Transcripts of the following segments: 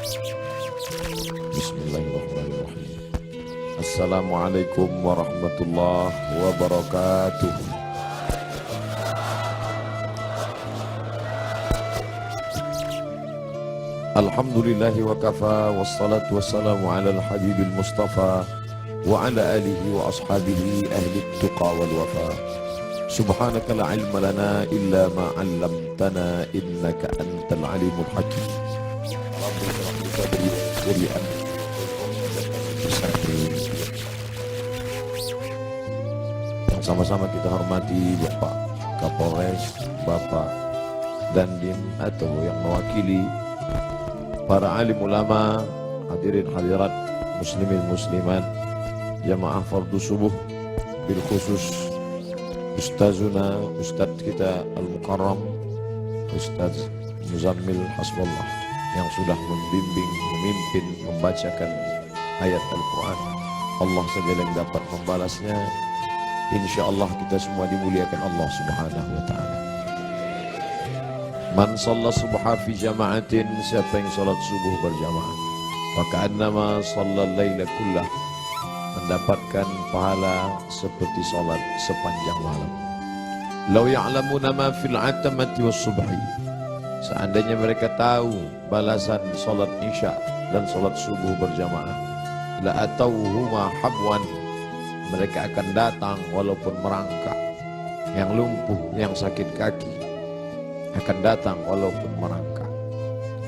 Bismillahirrahmanirrahim. Assalamualaikum warahmatullahi wabarakatuh. Alhamdulillahi wa kafa, wassalatu wassalamu ala al-habibil mustafa wa ala alihi wa ashabihi ahli tuqa wal wafa. Subhanaka la ilma lana illa ma 'allamtana innaka antal alimul hakim. Rabbi shrah li sadri wa li amri. Yang sama-sama kita hormati Bapak Kapolres, Bapak Dandim atau yang mewakili para alim ulama, hadirin hadirat, muslimin muslimat, jamaah fardu subuh, bil khusus ustazuna, ustaz kita al-mukarram, Ustaz Muzammil Hasbullah yang sudah membimbing, memimpin, membacakan ayat Al-Quran. Allah saja yang dapat membalasnya. InsyaAllah kita semua dimuliakan Allah subhanahu wa ta'ala. Man shalla subha fi jama'atin, siapa yang salat subuh berjamaah, maka annama shalla laila kullah, mendapatkan pahala seperti salat sepanjang malam. Law ya'lamuna ma fil atamati was subhi, seandainya mereka tahu balasan salat isya dan salat subuh berjamaah, la atauhuma habwan, mereka akan datang walaupun merangkak. Yang lumpuh, yang sakit kaki akan datang walaupun merangkak.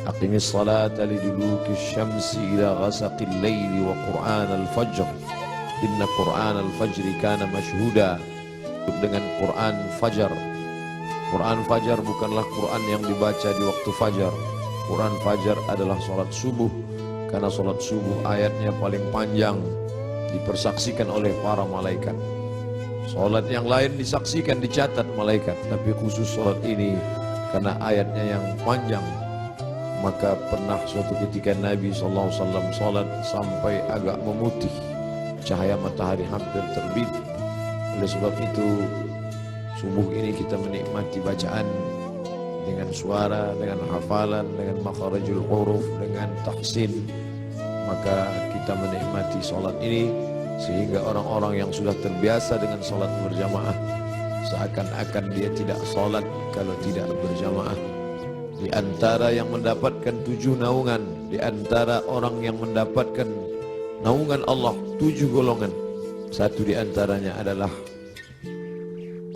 Aqimis salata liduluki syamsi ila ghasaqil layli wa qur'an al-fajr, inna qur'an al-fajri kana mashhuda. Dengan Quran Fajar. Quran Fajar bukanlah Quran yang dibaca di waktu fajar. Quran Fajar adalah salat subuh, karena salat subuh ayatnya paling panjang, dipersaksikan oleh para malaikat. Salat yang lain disaksikan, dicatat malaikat, tapi khusus salat ini karena ayatnya yang panjang. Maka pernah suatu ketika Nabi SAW salat sampai agak memutih, cahaya matahari hampir terbit. Oleh sebab itu subuh ini kita menikmati bacaan dengan suara, dengan hafalan, dengan makharijul huruf, dengan tahsin. Maka kita menikmati salat ini sehingga orang-orang yang sudah terbiasa dengan salat berjamaah seakan-akan dia tidak salat kalau tidak berjamaah. Di antara yang mendapatkan 7 naungan, di antara orang yang mendapatkan naungan Allah 7 golongan, satu di antaranya adalah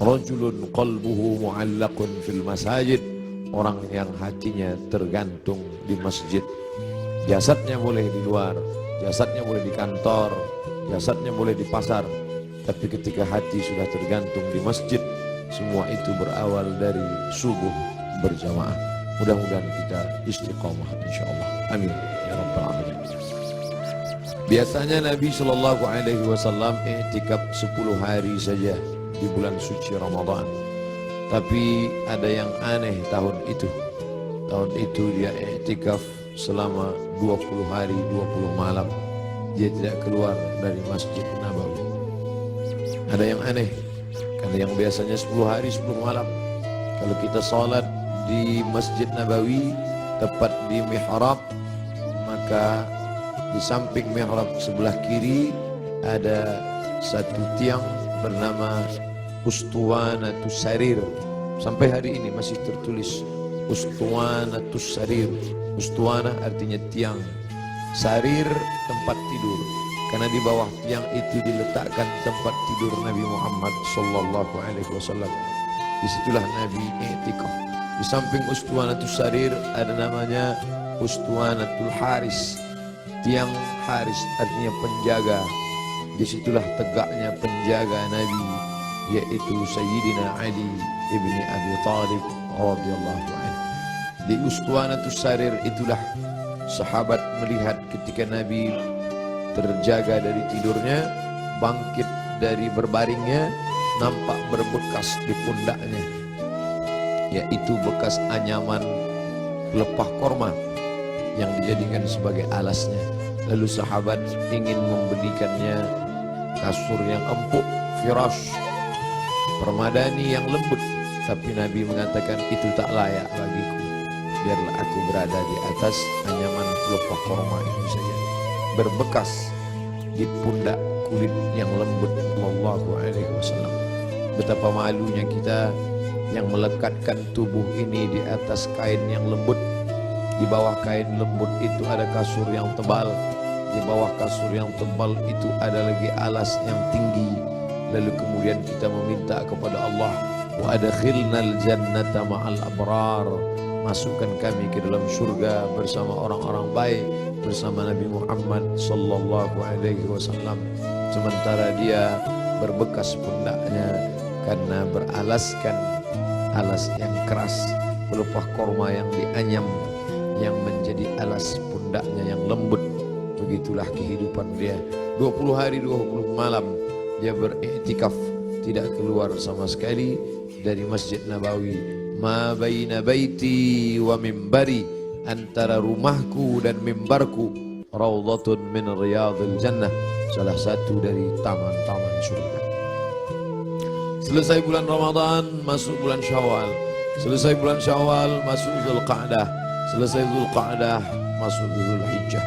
rajulun qalbuhu mu'allaqun fil masajid, orang yang hatinya tergantung di masjid. Jasadnya boleh di luar, jasadnya boleh di kantor, jasadnya boleh di pasar, tapi ketika hati sudah tergantung di masjid, semua itu berawal dari subuh berjamaah. Mudah-mudahan kita istiqamah insyaallah. Amin ya rabbal alamin. Biasanya Nabi sallallahu alaihi wasallam i'tikaf 10 hari saja di bulan suci Ramadan. Tapi ada yang aneh tahun itu. Tahun itu dia i'tikaf selama 20 hari 20 malam. Dia tidak keluar dari Masjid Nabawi. Ada yang aneh, karena yang biasanya 10 hari 10 malam. Kalau kita salat di Masjid Nabawi tepat di mihrab, maka di samping mihrab sebelah kiri ada satu tiang bernama Ustuwanatus Sarir. Sampai hari ini masih tertulis Ustuwanatus Sarir. Ustuwana artinya tiang, sarir tempat tidur, karena di bawah tiang itu diletakkan tempat tidur Nabi Muhammad sallallahu alaihi wasallam. Disitulah Nabi i'tikaf. Di samping Ustuwanatus Sarir ada namanya Ustuwanatul Haris, tiang Haris artinya penjaga. Disitulah tegaknya penjaga Nabi, yaitu Sayyidina Ali ibni Abi Talib radhiyallahu anhu. Di Ustuwanatus Sarir itulah sahabat melihat ketika Nabi terjaga dari tidurnya, bangkit dari berbaringnya, nampak berbekas di pundaknya, yaitu bekas anyaman pelepah korma yang dijadikan sebagai alasnya. Lalu sahabat ingin membelikannya kasur yang empuk, firash, permadani yang lembut, tapi Nabi mengatakan itu tak layak bagiku. biarlah aku berada di atas anyaman pelepah korma ini saja, berbekas di pundak kulit yang lembut sallallahu alaihi wasallam. Betapa malunya kita yang melekatkan tubuh ini di atas kain yang lembut. Di bawah kain lembut itu ada kasur yang tebal, di bawah kasur yang tebal itu ada lagi alas yang tinggi. Lalu kemudian kita meminta kepada Allah, wa adkhilnal jannata ma'al abrar, masukkan kami ke dalam surga bersama orang-orang baik, bersama Nabi Muhammad sallallahu alaihi wasallam. Sementara dia berbekas pundaknya karena beralaskan alas yang keras, pelepah korma yang dianyam yang menjadi alas pundaknya yang lembut. Begitulah kehidupan dia. 20 hari 20 malam dia beriktikaf, tidak keluar sama sekali dari Masjid Nabawi. Ma baina baiti wa mimbari, antara rumahku dan mimbarku raudhatun min riyadil jannah, salah satu dari taman-taman surga. Selesai bulan Ramadan, masuk bulan Syawal. Selesai bulan Syawal, masuk Zulqa'dah. Selesai Zulqa'dah, masuk Zulhijjah.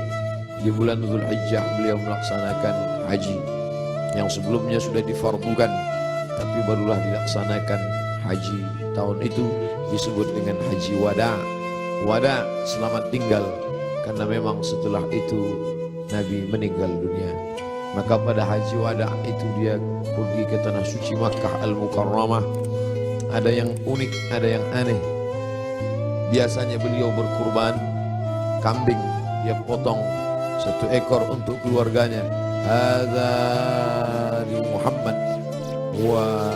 Di bulan Zulhijjah beliau melaksanakan haji yang sebelumnya sudah difardukan, tapi barulah dilaksanakan haji tahun itu, disebut dengan haji wada. Wada, selamat tinggal, karena memang setelah itu Nabi meninggal dunia. Maka pada haji wada itu dia pergi ke tanah suci Makkah Al-Mukarramah. Ada yang unik, ada yang aneh. Biasanya beliau berkurban kambing, dia potong 1 ekor untuk keluarganya. Hadza li Muhammad, wa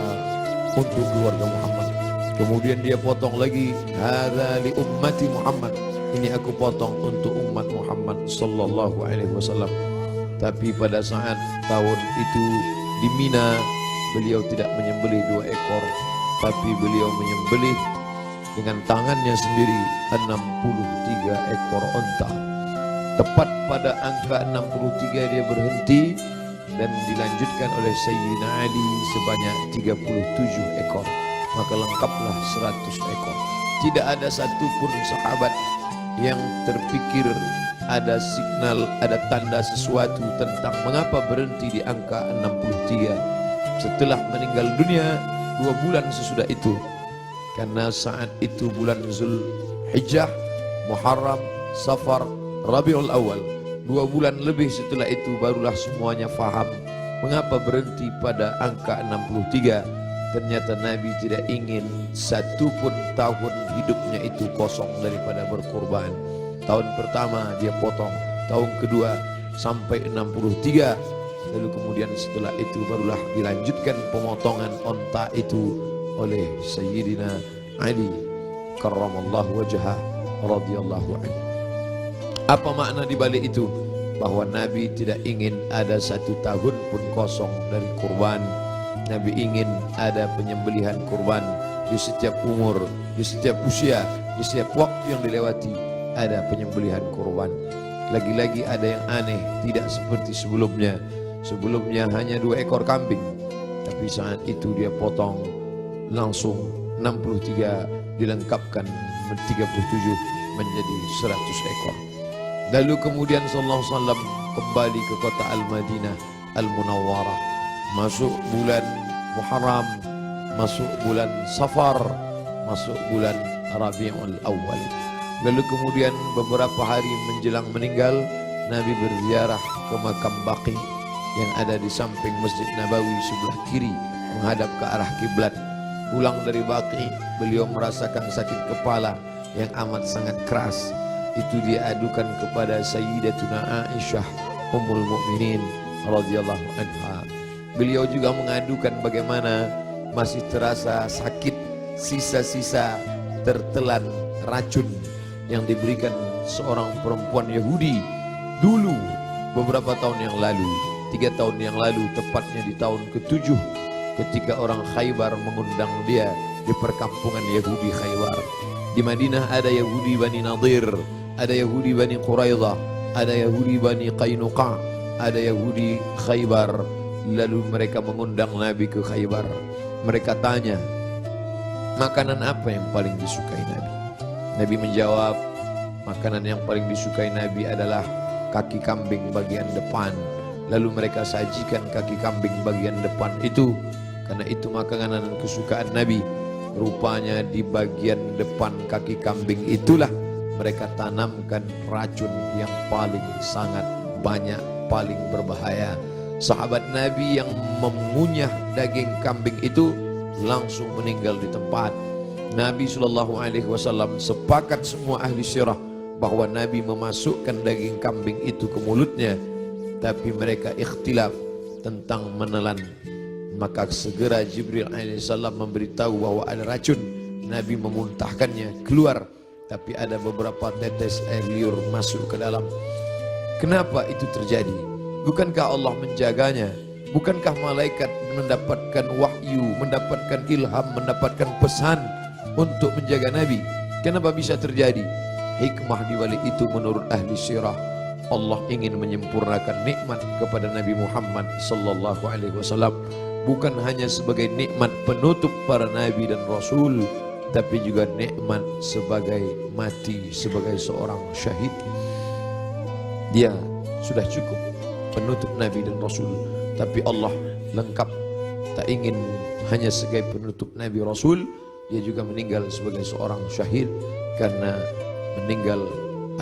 untuk keluarga Muhammad. Kemudian dia potong lagi, hadza li ummati Muhammad, ini aku potong untuk umat Muhammad sallallahu alaihi wasallam. Tapi pada saat tahun itu di Mina, beliau tidak menyembelih 2 ekor, tapi beliau menyembelih dengan tangannya sendiri 63 ekor onta. Tepat pada angka 63 dia berhenti dan dilanjutkan oleh Sayyidina Ali sebanyak 37 ekor. Maka lengkaplah 100 ekor. Tidak ada satupun sahabat yang terpikir ada signal, ada tanda sesuatu tentang mengapa berhenti di angka 63 setelah meninggal dunia 2 bulan sesudah itu. Karena saat itu bulan Zulhijjah, Muharram, Safar, Rabiul Awal, 2 bulan lebih setelah itu barulah semuanya faham mengapa berhenti pada angka 63. Ternyata Nabi tidak ingin satupun tahun hidupnya itu kosong daripada berkorban. Tahun pertama dia potong, tahun kedua sampai 63. Lalu kemudian setelah itu barulah dilanjutkan pemotongan onta itu oleh Sayyidina Ali karramallahu wajhah radhiyallahu anhu. Apa makna di balik itu? Bahwa Nabi tidak ingin ada 1 tahun pun kosong dari kurban. Nabi ingin ada penyembelihan kurban di setiap umur, di setiap usia, di setiap waktu yang dilewati ada penyembelihan kurban. Lagi-lagi ada yang aneh, tidak seperti sebelumnya. Sebelumnya hanya 2 ekor kambing, tapi saat itu dia potong langsung 63, dilengkapkan 37 menjadi 100 ekor. Lalu kemudian sallallahu alaihi wasallam kembali ke kota Al-Madinah Al-Munawwarah. Masuk bulan Muharram, masuk bulan Safar, masuk bulan Rabiul Awal. Lalu kemudian beberapa hari menjelang meninggal, Nabi berziarah ke makam Baqi yang ada di samping Masjid Nabawi sebelah kiri menghadap ke arah kiblat. Pulang dari Baqi, beliau merasakan sakit kepala yang amat sangat keras. Itu dia adukan kepada Sayyidatuna Aisyah Ummul Mukminin radhiyallahu anha. Beliau juga mengadukan bagaimana masih terasa sakit, sisa-sisa tertelan racun yang diberikan seorang perempuan Yahudi dulu beberapa tahun yang lalu, 3 tahun yang lalu, tepatnya di tahun ke-7 ketika orang Khaybar mengundang dia di perkampungan Yahudi Khaybar. Di Madinah ada Yahudi Bani Nadir, ada Yahudi Bani Quraidah, ada Yahudi Bani Qainuqa, ada Yahudi Khaybar. Lalu mereka mengundang Nabi ke Khaybar. Mereka tanya, makanan apa yang paling disukai Nabi? Nabi menjawab, makanan yang paling disukai Nabi adalah kaki kambing bagian depan. Lalu mereka sajikan kaki kambing bagian depan itu, karena itu makanan kesukaan Nabi. Rupanya di bagian depan kaki kambing itulah mereka tanamkan racun yang paling sangat banyak, paling berbahaya. Sahabat Nabi yang mengunyah daging kambing itu langsung meninggal di tempat. Nabi SAW sepakat semua ahli sirah bahwa Nabi memasukkan daging kambing itu ke mulutnya, tapi mereka ikhtilaf tentang menelan. Maka segera Jibril alaihissalam memberitahu bahwa ada racun. Nabi memuntahkannya keluar, tapi ada beberapa tetes air liur masuk ke dalam. Kenapa itu terjadi? Bukankah Allah menjaganya? Bukankah malaikat mendapatkan wahyu, mendapatkan ilham, mendapatkan pesan untuk menjaga Nabi? Kenapa bisa terjadi? Hikmah di balik itu menurut ahli sirah, Allah ingin menyempurnakan nikmat kepada Nabi Muhammad sallallahu alaihi wasallam, bukan hanya sebagai nikmat penutup para nabi dan rasul, tapi juga nikmat sebagai mati sebagai seorang syahid. Dia sudah cukup penutup nabi dan rasul, tapi Allah lengkap, tak ingin hanya sebagai penutup nabi rasul, dia juga meninggal sebagai seorang syahid karena meninggal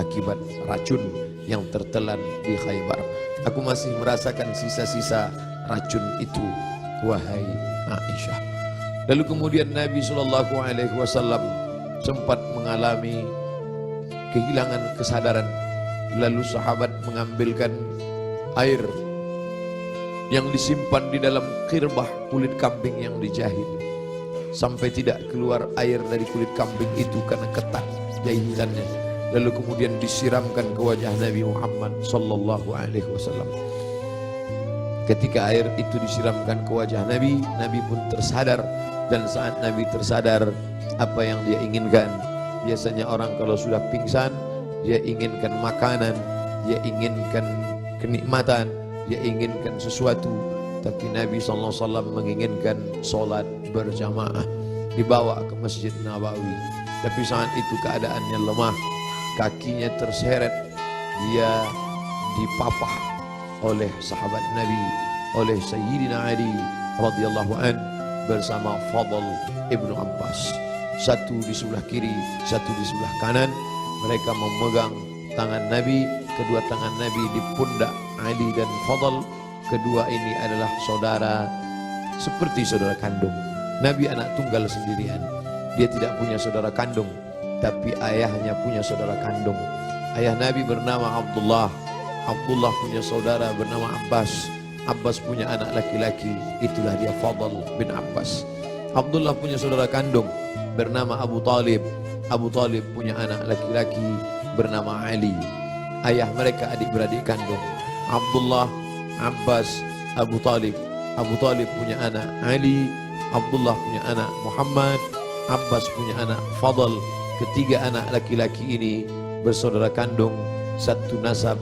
akibat racun yang tertelan di Khaybar. Aku masih merasakan sisa-sisa racun itu, wahai Aisyah. Lalu kemudian Nabi SAW sempat mengalami kehilangan kesadaran. Lalu sahabat mengambilkan air yang disimpan di dalam khirbah kulit kambing yang dijahit, sampai tidak keluar air dari kulit kambing itu karena ketat jahitannya. Lalu kemudian disiramkan ke wajah Nabi Muhammad sallallahu alaihi wasallam. Ketika air itu disiramkan ke wajah Nabi, Nabi pun tersadar. Dan saat Nabi tersadar, apa yang dia inginkan? Biasanya orang kalau sudah pingsan, dia inginkan makanan, dia inginkan kenikmatan, dia inginkan sesuatu. Tapi Nabi SAW menginginkan sholat berjamaah, dibawa ke Masjid Nabawi. Tapi saat itu keadaannya lemah, kakinya terseret, dia dipapah oleh sahabat Nabi, oleh Sayyidina Ali radhiyallahu an bersama Fadl ibnu Abbas. Satu di sebelah kiri, satu di sebelah kanan. Mereka memegang tangan Nabi, kedua tangan Nabi di pundak Ali dan Fadl. Kedua ini adalah saudara, seperti saudara kandung. Nabi anak tunggal sendirian, dia tidak punya saudara kandung, tapi ayahnya punya saudara kandung. Ayah Nabi bernama Abdullah, Abdullah punya saudara bernama Abbas, Abbas punya anak laki-laki, itulah dia Fadl bin Abbas. Abdullah punya saudara kandung bernama Abu Talib, Abu Talib punya anak laki-laki bernama Ali. Ayah mereka adik-beradik kandung, Abdullah, Abbas, Abu Talib. Abu Talib punya anak Ali, Abdullah punya anak Muhammad, Abbas punya anak Fadl. Ketiga anak laki-laki ini bersaudara kandung, satu nasab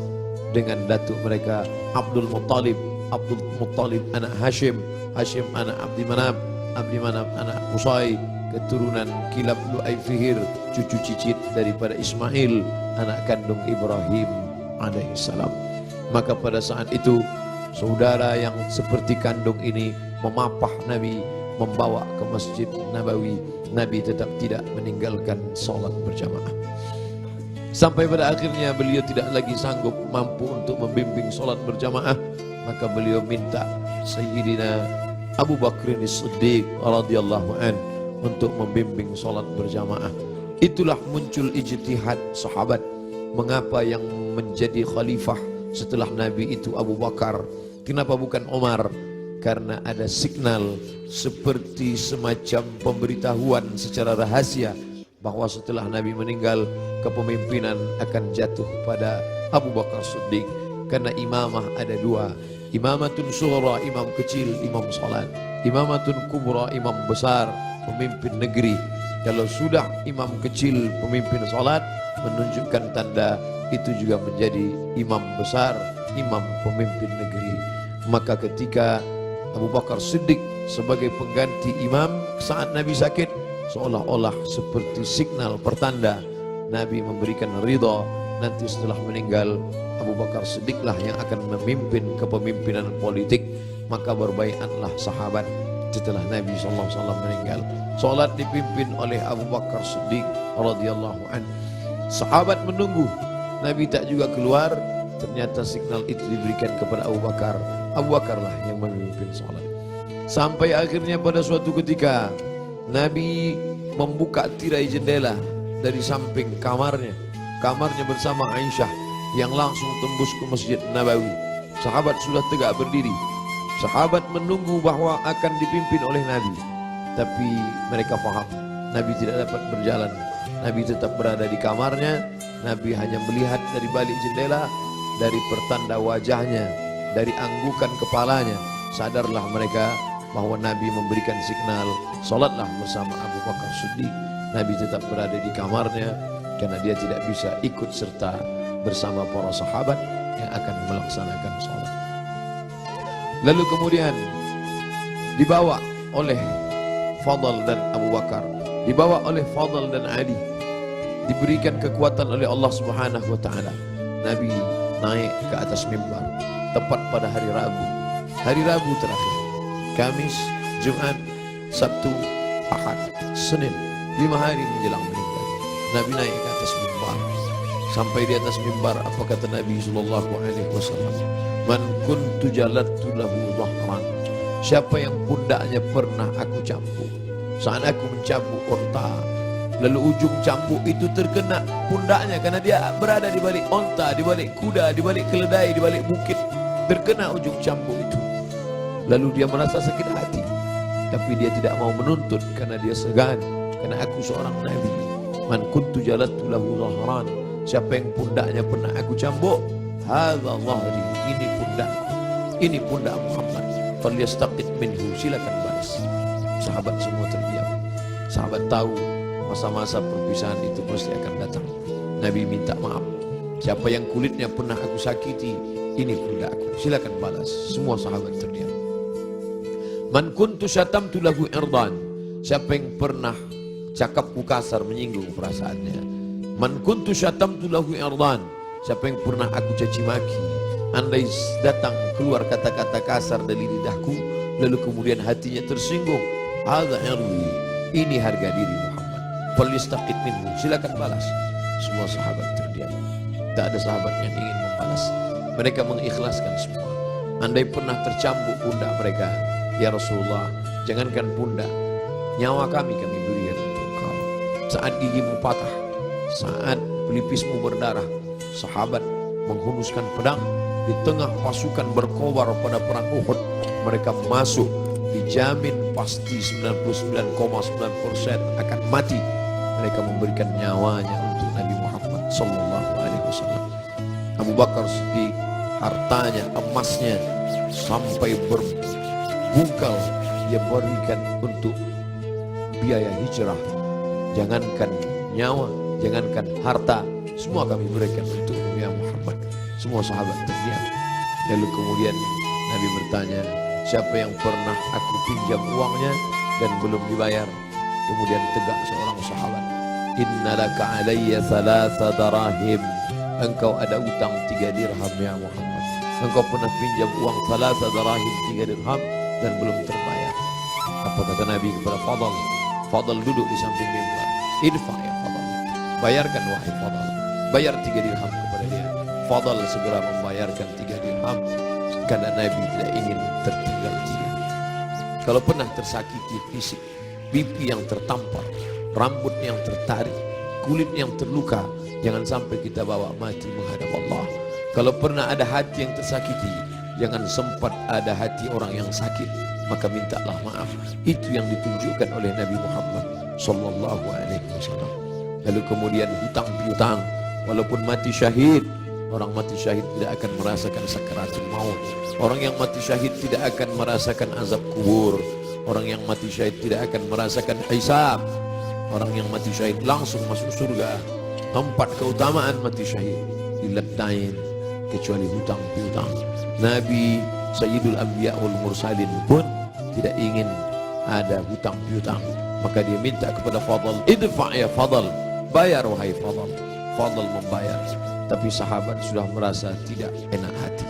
dengan datuk mereka Abdul Muttalib. Abdul Muttalib anak Hashim, Hashim anak Abdi Manaf, Abdi Manaf anak Qusay, keturunan Kilab Lu'ay Fihir, cucu cicit daripada Ismail, anak kandung Ibrahim alaihissalam. Maka pada saat itu saudara yang seperti kandung ini memapah Nabi, membawa ke Masjid Nabawi. Nabi tetap tidak meninggalkan sholat berjamaah. Sampai pada akhirnya beliau tidak lagi sanggup mampu untuk membimbing sholat berjamaah, maka beliau minta Sayyidina Abu Bakr As-Siddiq radhiyallahu an untuk membimbing sholat berjamaah. Itulah muncul ijtihad sahabat. Mengapa yang menjadi khalifah setelah Nabi itu Abu Bakar? Kenapa bukan Umar? Karena ada signal seperti semacam pemberitahuan secara rahasia bahwa setelah Nabi meninggal, kepemimpinan akan jatuh pada Abu Bakar Siddiq. Karena imamah ada dua, imamatun sughra, imam kecil, imam salat, imamatun kubra, imam besar, pemimpin negeri. Kalau sudah imam kecil, pemimpin salat, menunjukkan tanda itu juga menjadi imam besar, imam pemimpin negeri. Maka ketika Abu Bakar Siddiq sebagai pengganti imam saat Nabi sakit, seolah-olah seperti signal pertanda Nabi memberikan ridha, nanti setelah meninggal Abu Bakar Siddiqlah yang akan memimpin kepemimpinan politik, maka berbaiatlah sahabat setelah Nabi SAW meninggal. Salat dipimpin oleh Abu Bakar Siddiq radhiyallahu anhu. Sahabat menunggu, Nabi tak juga keluar. Ternyata signal itu diberikan kepada Abu Bakar. Abu Bakarlah yang memimpin salat. Sampai akhirnya pada suatu ketika Nabi membuka tirai jendela dari samping kamarnya bersama Aisyah yang langsung tembus ke Masjid Nabawi. Sahabat sudah tegak berdiri. Sahabat menunggu bahwa akan dipimpin oleh Nabi, tapi mereka faham Nabi tidak dapat berjalan. Nabi tetap berada di kamarnya. Nabi hanya melihat dari balik jendela, dari pertanda wajahnya, dari anggukan kepalanya. Sadarlah mereka bahwa Nabi memberikan signal, salatlah bersama Abu Bakar Siddiq. Nabi tetap berada di kamarnya karena dia tidak bisa ikut serta bersama para sahabat yang akan melaksanakan salat. Lalu kemudian dibawa oleh Fadl dan Abu Bakar, dibawa oleh Fadl dan Ali, diberikan kekuatan oleh Allah Subhanahu wa taala. Nabi naik ke atas mimbar tepat pada hari Rabu terakhir. Kamis, Jumat, Sabtu, Ahad, Senin, 5 hari menjelang meninggal. Nabi naik ke atas mimbar. Sampai di atas mimbar, apa kata Nabi sallallahu alaihi wasallam? Man kuntu jalattu lahu dhahran. Siapa yang pundaknya pernah aku cambuk, saat aku mencambuk unta, lalu ujung cambuk itu terkena pundaknya karena dia berada di balik unta, di balik kuda, di balik keledai, di balik bukit, terkena ujung cambuk itu. Lalu dia merasa sakit hati, tapi dia tidak mau menuntut karena dia segan, karena aku seorang nabi. Man kuntu jalattu lahu dhahran. Siapa yang pundaknya pernah aku cambuk, hadza dhahri, ini pundakku, ini pundak Muhammad. Falyastaqit minhu, silakan balas. Sahabat semua terdiam. Sahabat tahu masa-masa perpisahan itu pasti akan datang. Nabi minta maaf. Siapa yang kulitnya pernah aku sakiti, ini pundakku, silakan balas. Semua sahabat terdiam. Man kuntu syatamtu lahu irdan. Siapa yang pernah cakapku kasar, menyinggung perasaannya. Man kuntu syatamtu lahu irdan. Siapa yang pernah aku caci maki, andai datang keluar kata-kata kasar dari lidahku, lalu kemudian hatinya tersinggung, hadza irdi, ini harga diri Muhammad. Falyastaqit minhu, silakan balas. Semua sahabat terdiam. Tak ada sahabat yang ingin membalas. Mereka mengikhlaskan semua. Andai pernah tercambuk pundak mereka, ya Rasulullah, jangankan pundak, nyawa kami berikan untuk engkau. Saat gigimu patah, saat pelipismu berdarah, sahabat menghunuskan pedang di tengah pasukan berkobar pada perang Uhud. Mereka masuk, dijamin pasti 99,9% akan mati. Mereka memberikan nyawanya untuk Nabi Muhammad sallallahu alaihi wasallam. Abu Bakar Siddiq, hartanya, emasnya sampai berbungkal dia berikan untuk biaya hijrah. Jangankan nyawa, jangankan harta, semua kami berikan untuk ya Muhammad. Semua sahabat terdiam. Lalu kemudian Nabi bertanya, siapa yang pernah aku pinjam uangnya dan belum dibayar? Kemudian tegak seorang sahabat, innalaka alayya thalatha darahim. Engkau ada utang 3 dirham ya Muhammad. Engkau pernah pinjam uang thalatha darahim, 3 dirham dan belum terbayar. Apa kata Nabi kepada Fadl? Fadl duduk di samping mimbar. Idfa ya Fadl, bayarkan wahai Fadl. Bayar 3 dirham kepada dia. Fadl segera membayarkan 3 dirham karena Nabi tidak ingin tertinggal dia. Kalau pernah tersakiti fisik, pipi yang tertampar, rambut yang tertarik, kulit yang terluka, jangan sampai kita bawa mati menghadap Allah. Kalau pernah ada hati yang tersakiti, jangan sempat ada hati orang yang sakit, maka mintalah maaf. Itu yang ditunjukkan oleh Nabi Muhammad sallallahu alaihi wasallam. Lalu kemudian hutang piutang, walaupun mati syahid, orang mati syahid tidak akan merasakan sakaratul maut. Orang yang mati syahid tidak akan merasakan azab kubur. Orang yang mati syahid tidak akan merasakan hisab. Orang yang mati syahid langsung masuk surga. 4 keutamaan mati syahid diletain kecuali hutang piutang. Nabi Sayyidul Anbiya wal Mursalin pun tidak ingin ada hutang piutang, maka dia minta kepada Fadl, idfa ya Fadl, bayar wahai Fadl. Fadl membayar. Tapi sahabat sudah merasa tidak enak hati.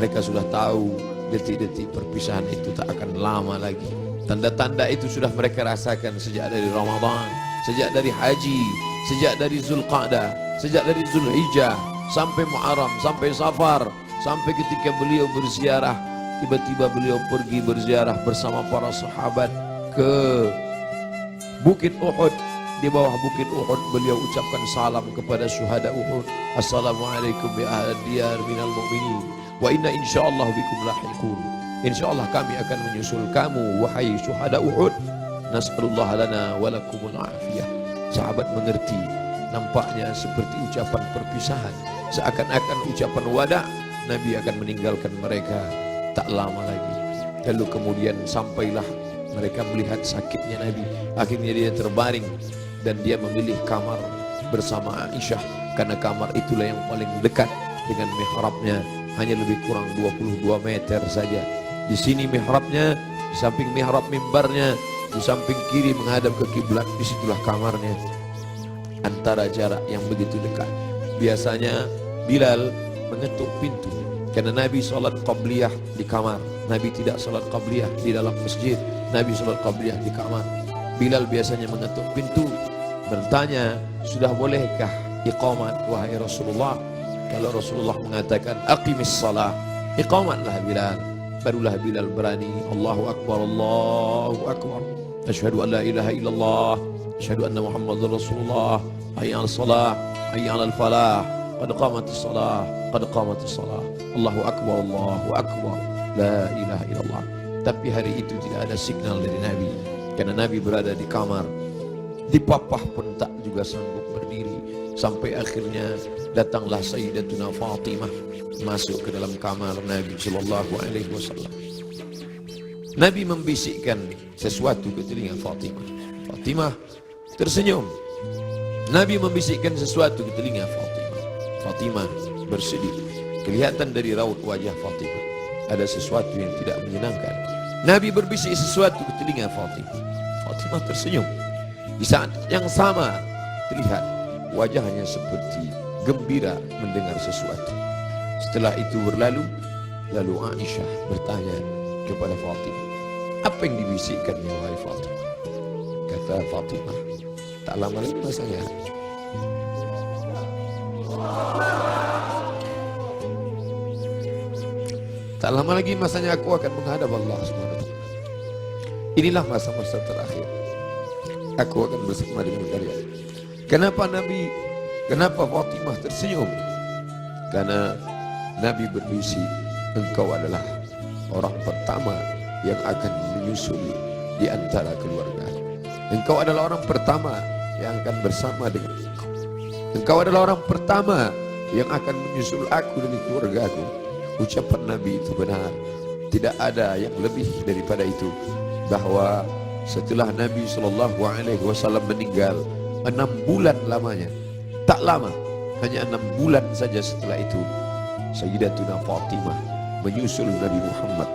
Mereka sudah tahu detik-detik perpisahan itu tak akan lama lagi. Tanda-tanda itu sudah mereka rasakan sejak dari Ramadan, sejak dari haji, sejak dari Zulqa'dah, sejak dari Zulhijjah, sampai Muharram, sampai Safar, sampai ketika beliau berziarah. Tiba-tiba beliau pergi berziarah bersama para sahabat ke Bukit Uhud. Di bawah Bukit Uhud beliau ucapkan salam kepada syuhada Uhud. Assalamualaikum ya ahli diyar minal mu'minin wa inna insyaallah bikum lahiqun. Insyaallah kami akan menyusul kamu wahai syuhada Uhud. Nas'alullah lana wa lakumul afiyah. Sahabat mengerti, nampaknya seperti ucapan perpisahan, seakan-akan ucapan wada. Nabi akan meninggalkan mereka tak lama lagi. Lalu kemudian sampailah mereka melihat sakitnya Nabi. Akhirnya dia terbaring dan dia memilih kamar bersama Aisyah, karena kamar itulah yang paling dekat dengan mihrabnya, hanya lebih kurang 22 meter saja. Di sini mihrabnya, di samping mihrab mimbarnya, di samping kiri menghadap ke kiblat, disitulah kamarnya. Antara jarak yang begitu dekat. Biasanya Bilal mengetuk pintu, karena Nabi sholat qabliyah di kamar. Nabi tidak sholat qabliyah di dalam masjid. Nabi sholat qabliyah di kamar. Bilal biasanya mengetuk pintu, bertanya, sudah bolehkah iqamat wahai Rasulullah? Kalau Rasulullah mengatakan aqimis salah, iqamatlah Bilal. Barulah Bilal berani, Allahu Akbar, Allahu Akbar, asyhadu an la ilaha illallah, asyhadu anna Muhammadar Rasulullah, hayya 'alas salah, hayya 'alal falah, qad qamatis salah, qad qamatis salah, Allahu Akbar, Allahu Akbar, la ilaha illallah. Tapi hari itu tidak ada signal dari Nabi, karena Nabi berada di kamar. Dipapah pun tak juga sanggup berdiri. Sampai akhirnya datanglah Sayyidatuna Fatimah masuk ke dalam kamar Nabi sallallahu alaihi wasallam. Nabi membisikkan sesuatu ke telinga Fatimah. Fatimah tersenyum. Nabi membisikkan sesuatu ke telinga Fatimah. Fatimah bersedih. Kelihatan dari raut wajah Fatimah ada sesuatu yang tidak menyenangkan. Nabi berbisik sesuatu ke telinga Fatimah. Fatimah tersenyum. Di saat yang sama terlihat wajahnya seperti gembira mendengar sesuatu. Setelah itu berlalu, lalu Aisyah bertanya kepada Fatimah, apa yang dibisikkannya wahai Fatimah? Kata Fatimah, tak lama lagi masanya. Tak lama lagi masanya aku akan menghadap Allah SWT. Inilah masa-masa terakhir. Aku akan bersama dengan kalian. Kenapa Fatimah tersenyum? Karena Nabi berbisik, engkau adalah orang pertama yang akan menyusul di antara keluarga. Engkau adalah orang pertama yang akan bersama dengan engkau. Engkau adalah orang pertama yang akan menyusul aku dan keluargaku. Ucapan Nabi itu benar. Tidak ada yang lebih daripada itu. Bahwa setelah Nabi SAW meninggal 6 bulan lamanya, tak lama, hanya 6 bulan saja setelah itu, Sayyidatuna Fatimah menyusul Nabi Muhammad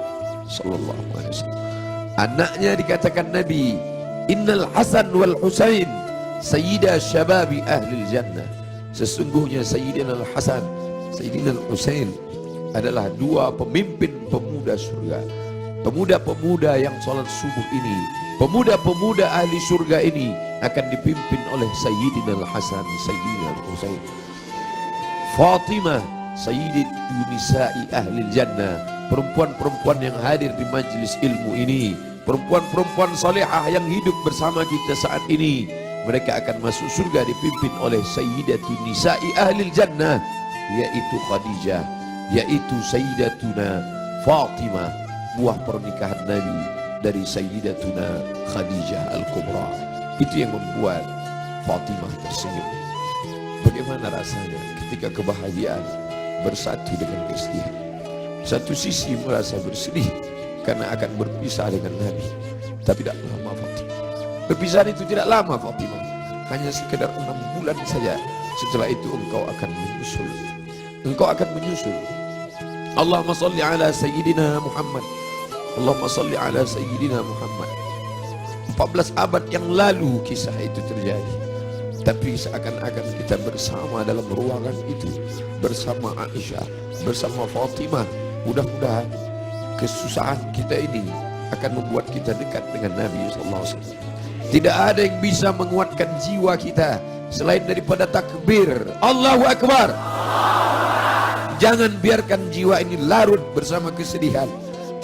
SAW. Anaknya dikatakan Nabi, Innal Hasan wal Husain Sayyida Syababi Ahlil Jannah. Sesungguhnya Sayyidina Al-Hasan, Sayyidina Al-Husain adalah dua pemimpin pemuda surga. Pemuda-pemuda yang sholat subuh ini, pemuda-pemuda ahli surga ini akan dipimpin oleh Sayyidina Al-Hasan, Sayyidina Al-Husain. Fatimah Sayyidatu Nisa'i Ahlil Jannah, perempuan-perempuan yang hadir di majlis ilmu ini, perempuan-perempuan salihah yang hidup bersama kita saat ini. Mereka akan masuk surga dipimpin oleh Sayyidatu Nisa'i Ahlil Jannah, yaitu Khadijah, yaitu Sayyidatuna Fatimah, buah pernikahan Nabi dari Sayyidatuna Khadijah Al-Kubra. Itu yang membuat Fatimah tersenyum. Bagaimana rasanya ketika kebahagiaan bersatu dengan kesedihan? Satu sisi merasa bersedih karena akan berpisah dengan Nabi, tapi tidak lama Fatimah. Perpisahan itu tidak lama Fatimah, hanya sekedar 6 bulan saja. Setelah itu engkau akan menyusul. Engkau akan menyusul. Allahumma salli ala Sayyidina Muhammad. Allahumma salli ala Sayyidina Muhammad. 14 abad yang lalu kisah itu terjadi. Tapi seakan-akan kita bersama dalam ruangan itu, bersama Aisyah, bersama Fatimah. Mudah-mudahan kesusahan kita ini akan membuat kita dekat dengan Nabi SAW. Tidak ada yang bisa menguatkan jiwa kita selain daripada takbir Allahu Akbar. Jangan biarkan jiwa ini larut bersama kesedihan.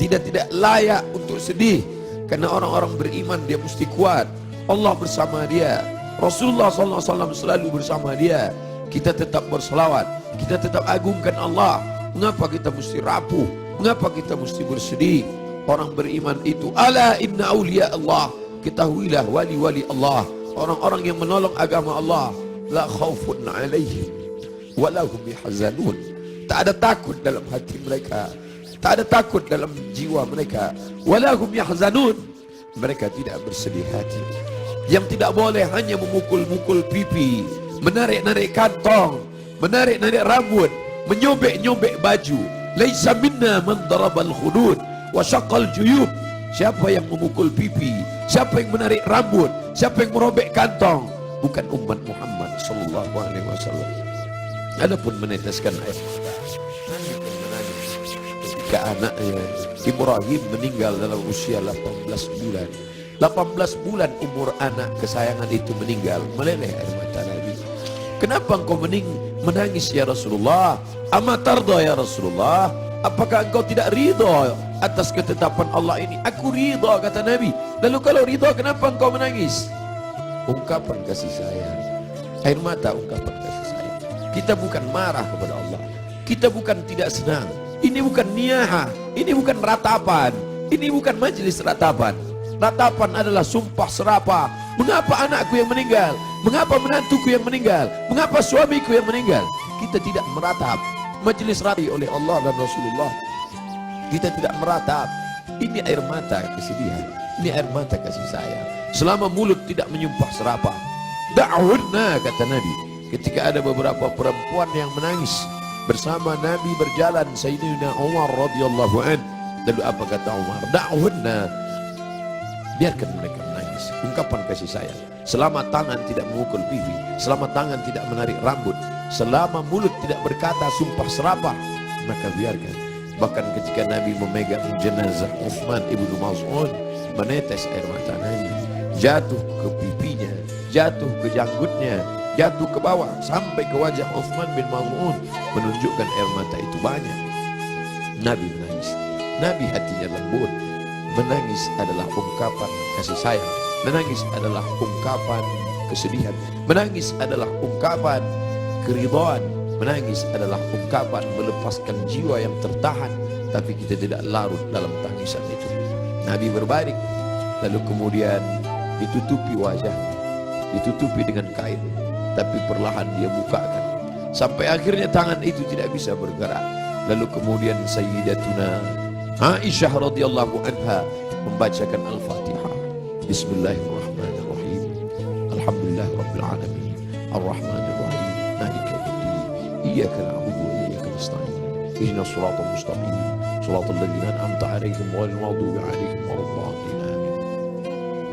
Tidak layak untuk sedih, karena orang-orang beriman dia mesti kuat. Allah bersama dia, Rasulullah SAW selalu bersama dia. Kita tetap berselawat, kita tetap agungkan Allah. Mengapa kita mesti rapuh? Mengapa kita mesti bersedih? Orang beriman itu, ala inna awliya Allah, ketahuilah wali-wali Allah, orang-orang yang menolong agama Allah, la khawfun alaihim walahum yahzanun. Tak ada takut dalam hati mereka, tak ada takut dalam jiwa mereka. Walahum yahzanun, mereka tidak bersedih hati. Yang tidak boleh hanya memukul-mukul pipi, menarik-narik kantong, menarik-narik rambut, menyobek-nyobek baju. Laisa minna man darabal khudud wa syaqqal juyub. Siapa yang memukul pipi, siapa yang menarik rambut, siapa yang merobek kantong, bukan umat Muhammad sallallahu alaihi wasallam. Adapun meneteskan air mata, Nabi menangis ketika anaknya Ibrahim meninggal dalam usia 18 bulan. 18 bulan umur anak kesayangan itu meninggal, meleleh air mata Nabi. Kenapa engkau menangis ya Rasulullah? Ama tarda ya Rasulullah? Apakah engkau tidak ridha atas ketetapan Allah ini? Aku ridha, kata Nabi. Lalu kalau ridha, kenapa engkau menangis? Ungkapan kasih sayang. Air mata ungkapan kasih sayang. Kita bukan marah kepada Allah, kita bukan tidak senang. Ini bukan niyaha, ini bukan ratapan, ini bukan majelis ratapan. Ratapan adalah sumpah serapah. Mengapa anakku yang meninggal? Mengapa menantuku yang meninggal? Mengapa suamiku yang meninggal? Kita tidak meratap. Majelis rati oleh Allah dan Rasulullah, kita tidak meratap. Ini air mata kesedihan, ini air mata kasih sayang. Selama mulut tidak menyumpah serapah. Da'udna, kata Nabi, ketika ada beberapa perempuan yang menangis bersama Nabi berjalan, Sayyidina Umar radhiyallahu an. Lalu apa kata Umar? Da'udna, biarkan mereka menangis. Ungkapan kasih sayang. Selama tangan tidak memukul pipi, selama tangan tidak menarik rambut, selama mulut tidak berkata sumpah serapah, maka biarkan. Bahkan ketika Nabi memegang jenazah Uthman ibnu Maz'un, menetes air mata Nabi, jatuh ke pipinya, jatuh ke janggutnya, jatuh ke bawah sampai ke wajah Uthman bin Maz'un, menunjukkan air mata itu banyak. Nabi menangis. Nabi hatinya lembut. Menangis adalah ungkapan kasih sayang. Menangis adalah ungkapan kesedihan. Menangis adalah ungkapan keridhaan. Menangis adalah ungkapan melepaskan jiwa yang tertahan, tapi kita tidak larut dalam tangisan itu. Nabi berbaring, lalu kemudian ditutupi wajahnya, ditutupi dengan kain, tapi perlahan dia bukakan sampai akhirnya tangan itu tidak bisa bergerak. Lalu kemudian Sayyidatuna Aisyah radhiyallahu anha membacakan Al-Fatihah. Bismillahirrahmanirrahim. Alhamdulillah rabbil alamin. Arrahmanir rahim. Maliki yaumiddin. Iyyaka na'budu wa iyyaka nasta'in. Ihdinas siratal mustaqim. Siratal ladzina an'amta 'alaihim ghairil maghdubi 'alaihim waladdallin. Amin.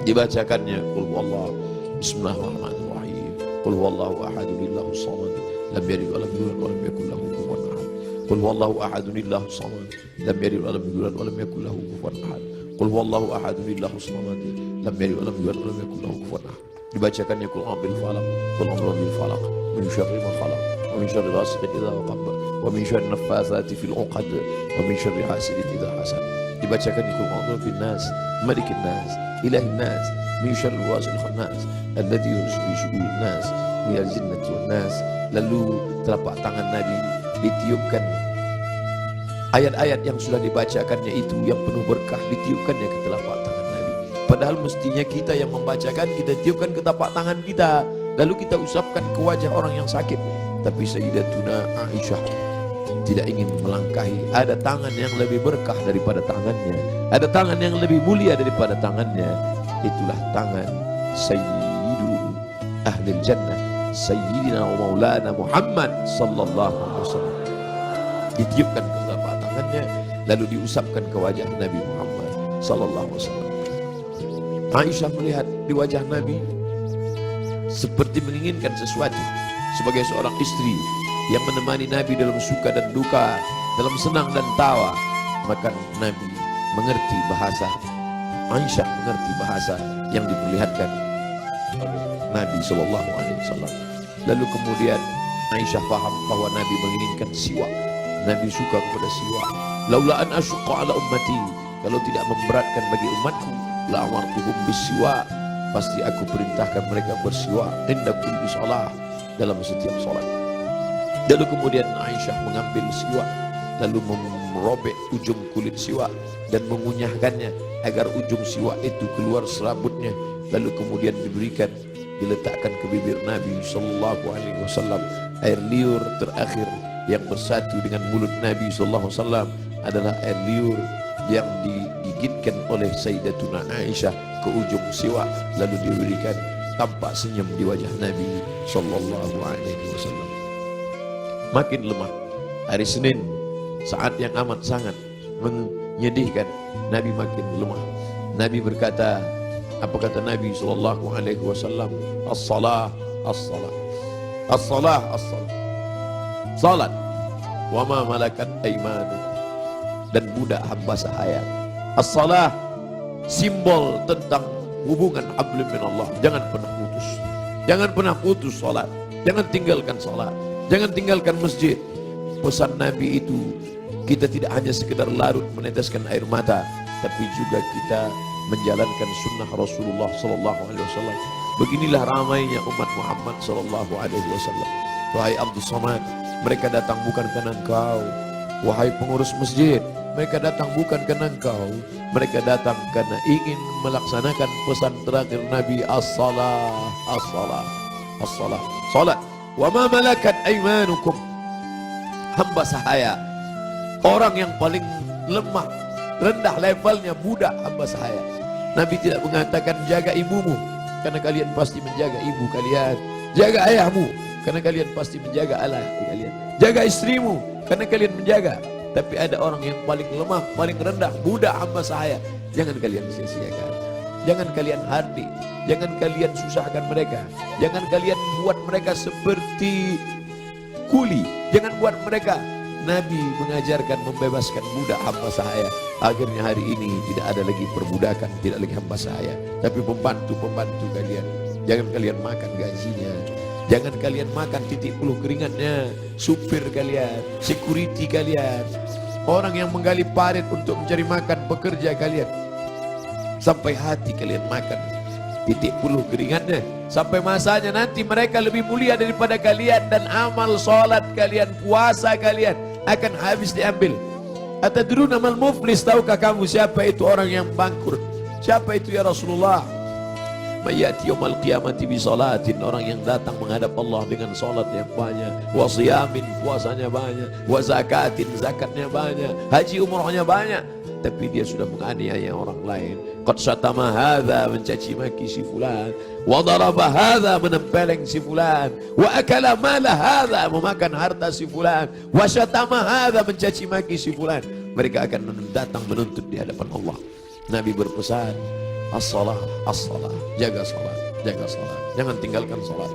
Dibacakannya qul huwallahu. Bismillahirrahmanirrahim. Qul huwallahu ahadun Allahus samad. Lam yalid wa lam yulad wa lam yakul lahu kufuwan ahad. Qul huwallahu ahadun Allahus samad. Lam yalid wa lam yulad wa lam yakul lahu kufuwan ahad. Qul huwallahu ahadun Allahus samad. Lam yalid wa lam yulad wa lam yakul lahu kufuwan ahad. Dibacakannya qul a'udzu bil falaq, qul a'udzu bil falaq, min syarri ma khalaq, wa min syarri ghasiqin idza waqab, wa min syarri naffatsati fil 'uqad, wa min syarri hasidin idza hasad. Dibacakannya qul a'udzu bin nas, malikin nas, ilahin nas, min syarri wasil khannas, alladzi yursulu fi sudurin nas, min al-jinnati wan nas. Lalu telapak tangan Nabi ditiupkan ayat-ayat yang sudah dibacakannya itu yang penuh berkah, ditiupkannya ke telapak tangan Nabi. Padahal mestinya kita yang membacakan, kita tiupkan ke telapak tangan kita, lalu kita usapkan ke wajah orang yang sakit. Tapi Sayyidatuna Aisyah tidak ingin melangkahi. Ada tangan yang lebih berkah daripada tangannya, ada tangan yang lebih mulia daripada tangannya. Itulah tangan Sayyidul Ahlil Jannah, Sayyidina wa Maulana Muhammad sallallahu alaihi wasallam. Ditiupkan ke telapak tangannya, lalu diusapkan ke wajah Nabi Muhammad sallallahu alaihi wasallam. Aisyah melihat di wajah Nabi seperti menginginkan sesuatu. Sebagai seorang istri yang menemani Nabi dalam suka dan duka, dalam senang dan tawa, maka Nabi mengerti bahasa, Aisyah mengerti bahasa yang diperlihatkan oleh Nabi SAW. Lalu kemudian Aisyah paham bahwa Nabi menginginkan siwak, Nabi suka kepada siwak. Laula an asyqa ala ummati, kalau tidak memberatkan bagi umatku, la amartuhum bisiwak, pasti aku perintahkan mereka bersiwak inda kulli shalah, dalam setiap salat. Lalu kemudian Aisyah mengambil siwak, lalu merobek ujung kulit siwak dan mengunyahkannya agar ujung siwak itu keluar serabutnya. Lalu kemudian diberikan, diletakkan ke bibir Nabi sallallahu alaihi wasallam. Air liur terakhir yang bersatu dengan mulut Nabi sallallahu alaihi wasallam adalah air liur yang digigitkan oleh Sayyidatuna Aisyah ke ujung siwak, lalu diberikan. Tampak senyum di wajah Nabi sallallahu alaihi wasallam. Makin lemah. Hari Senin, saat yang amat sangat menyedihkan, Nabi makin lemah. Nabi berkata, apa kata Nabi sallallahu alaihi wasallam? As-salah, as-salah. As-salah, as-salah. Salat. Wa ma malakat aymanu, dan budak hamba sahaya. As-salah simbol tentang hubungan hablum minallah. Jangan pernah putus. Jangan pernah putus salat. Jangan tinggalkan salat. Jangan tinggalkan masjid. Pesan Nabi itu, kita tidak hanya sekedar larut meneteskan air mata, tapi juga kita menjalankan sunnah Rasulullah sallallahu alaihi wasallam. Beginilah ramainya umat Muhammad sallallahu alaihi wasallam. Wahai Abdus Somad, mereka datang bukan karena engkau. Wahai pengurus masjid, mereka datang bukan karena engkau. Mereka datang karena ingin melaksanakan pesan terakhir Nabi, as-salah, as-salah, as-salah. Salat. Wa ma malakat aymanukum, hamba sahaya, orang yang paling lemah, rendah levelnya, budak hamba sahaya. Nabi tidak mengatakan jaga ibumu, karena kalian pasti menjaga ibu kalian. Jaga ayahmu, karena kalian pasti menjaga ayah kalian. Jaga istrimu, karena kalian menjaga. Tapi ada orang yang paling lemah, paling rendah, budak hamba sahaya. Jangan kalian sia-siakan. Jangan kalian hardik. Jangan kalian susahkan mereka. Jangan kalian buat mereka seperti kuli. Jangan buat mereka. Nabi mengajarkan membebaskan budak hamba sahaya. Akhirnya hari ini tidak ada lagi perbudakan, tidak lagi hamba sahaya, tapi pembantu-pembantu kalian. Jangan kalian makan gajinya. Jangan kalian makan titik puluh keringatnya. Supir kalian, security kalian, orang yang menggali parit untuk mencari makan, pekerja kalian. Sampai hati kalian makan titik puluh keringatnya. Sampai masanya nanti mereka lebih mulia daripada kalian, dan amal salat kalian, puasa kalian akan habis diambil. Atadruna mal muflis, tahukah kamu siapa itu orang yang bangkrut? Siapa itu ya Rasulullah? Mayati yaumal qiyamati bi salatin, orang yang datang menghadap Allah dengan salat yang banyak, wa siyamin, puasanya banyak, wa zakatin, zakatnya banyak, haji umrahnya banyak, tapi dia sudah menganiaya orang lain. Qad syatama hadza, mencaci maki si fulan, wa daraba hadza, menempeleng si fulan, wa akala mala hadza, memakan harta si fulan, wa syatama hadza, mencaci maki si fulan. Mereka akan datang menuntut di hadapan Allah. Nabi berpesan, as-salah, as-salah, jaga salat, jaga salat, jangan tinggalkan salat.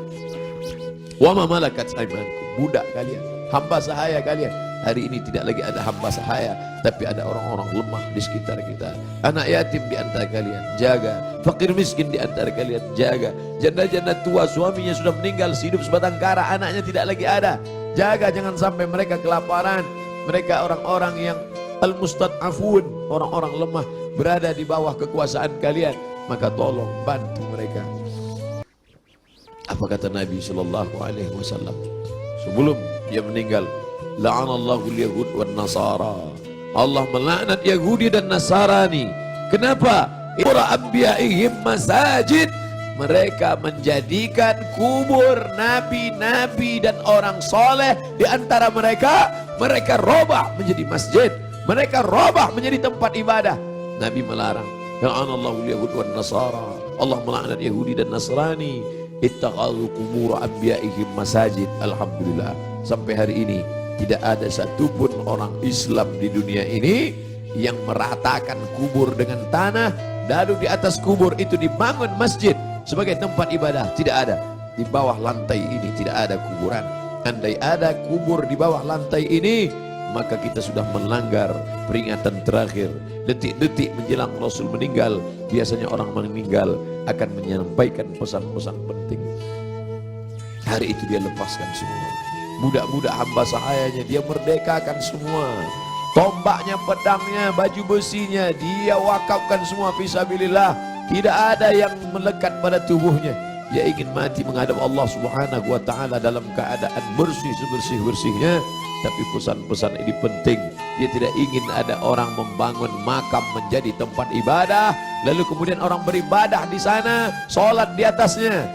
Wa ma malakat aymanukum, budak kalian, hamba sahaya kalian. Hari ini tidak lagi ada hamba sahaya, tapi ada orang-orang lemah di sekitar kita. Anak yatim di antara kalian, jaga. Fakir miskin di antara kalian, jaga. Janda-janda tua, suaminya sudah meninggal, hidup sebatang kara, anaknya tidak lagi ada, jaga. Jangan sampai mereka kelaparan. Mereka orang-orang yang al-mustad'afun, orang-orang lemah, berada di bawah kekuasaan kalian, maka tolong bantu mereka. Apa kata Nabi sallallahu alaihi wasallam sebelum dia meninggal? La'anallahu al-yahud wan nasara. Allah melaknat Yahudi dan Nasrani. Kenapa? Qura anbiya'ihim masajid. Mereka menjadikan kubur nabi-nabi dan orang soleh di antara mereka, mereka robah menjadi masjid. Mereka robah menjadi tempat ibadah. Nabi melarang. La'anallahu al-yahud wan nasara. Allah melaknat Yahudi dan Nasrani. Ittakhadhu qubur anbiya'ihim masajid. Alhamdulillah, sampai hari ini tidak ada satupun orang Islam di dunia ini yang meratakan kubur dengan tanah, lalu di atas kubur itu dibangun masjid sebagai tempat ibadah. Tidak ada. di bawah lantai ini tidak ada kuburan. Andai ada kubur di bawah lantai ini, maka kita sudah melanggar peringatan terakhir. Detik-detik menjelang Rasul meninggal, biasanya orang meninggal akan menyampaikan pesan-pesan penting. Hari itu dia lepaskan semua. Budak-budak hamba sahayanya dia merdekakan semua. Tombaknya, pedangnya, baju besinya dia wakafkan semua fisabilillah. Tidak ada yang melekat pada tubuhnya. Dia ingin mati menghadap Allah Subhanahu wa taala dalam keadaan bersih sebersih-bersihnya. Tapi pesan-pesan ini penting. Dia tidak ingin ada orang membangun makam menjadi tempat ibadah, lalu kemudian orang beribadah di sana, sholat di atasnya.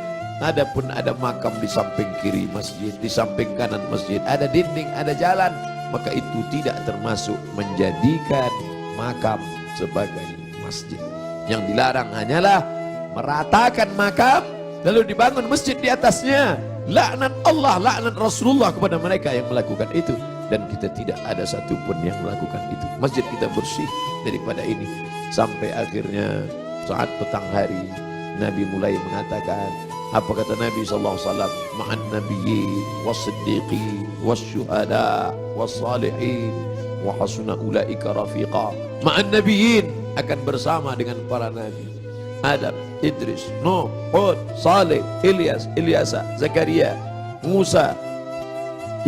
Adapun ada makam di samping kiri masjid, di samping kanan masjid, ada dinding, ada jalan, maka itu tidak termasuk menjadikan makam sebagai masjid. Yang dilarang hanyalah meratakan makam lalu dibangun masjid di atasnya. Laknat Allah, laknat Rasulullah kepada mereka yang melakukan itu. Dan kita tidak ada satupun yang melakukan itu. Masjid kita bersih daripada ini. Sampai akhirnya saat petang hari Nabi mulai mengatakan, apa kata Nabi SAW? Ma'an nabiyyin was-siddiqin was-syuhada was-salihin wa hasuna ulaika rafiqa. Ma'an nabiyyin, akan bersama dengan para nabi. Adam, Idris, Nuh, Hud, Saleh, Ilyas, Ilyasa, Zakaria, Musa,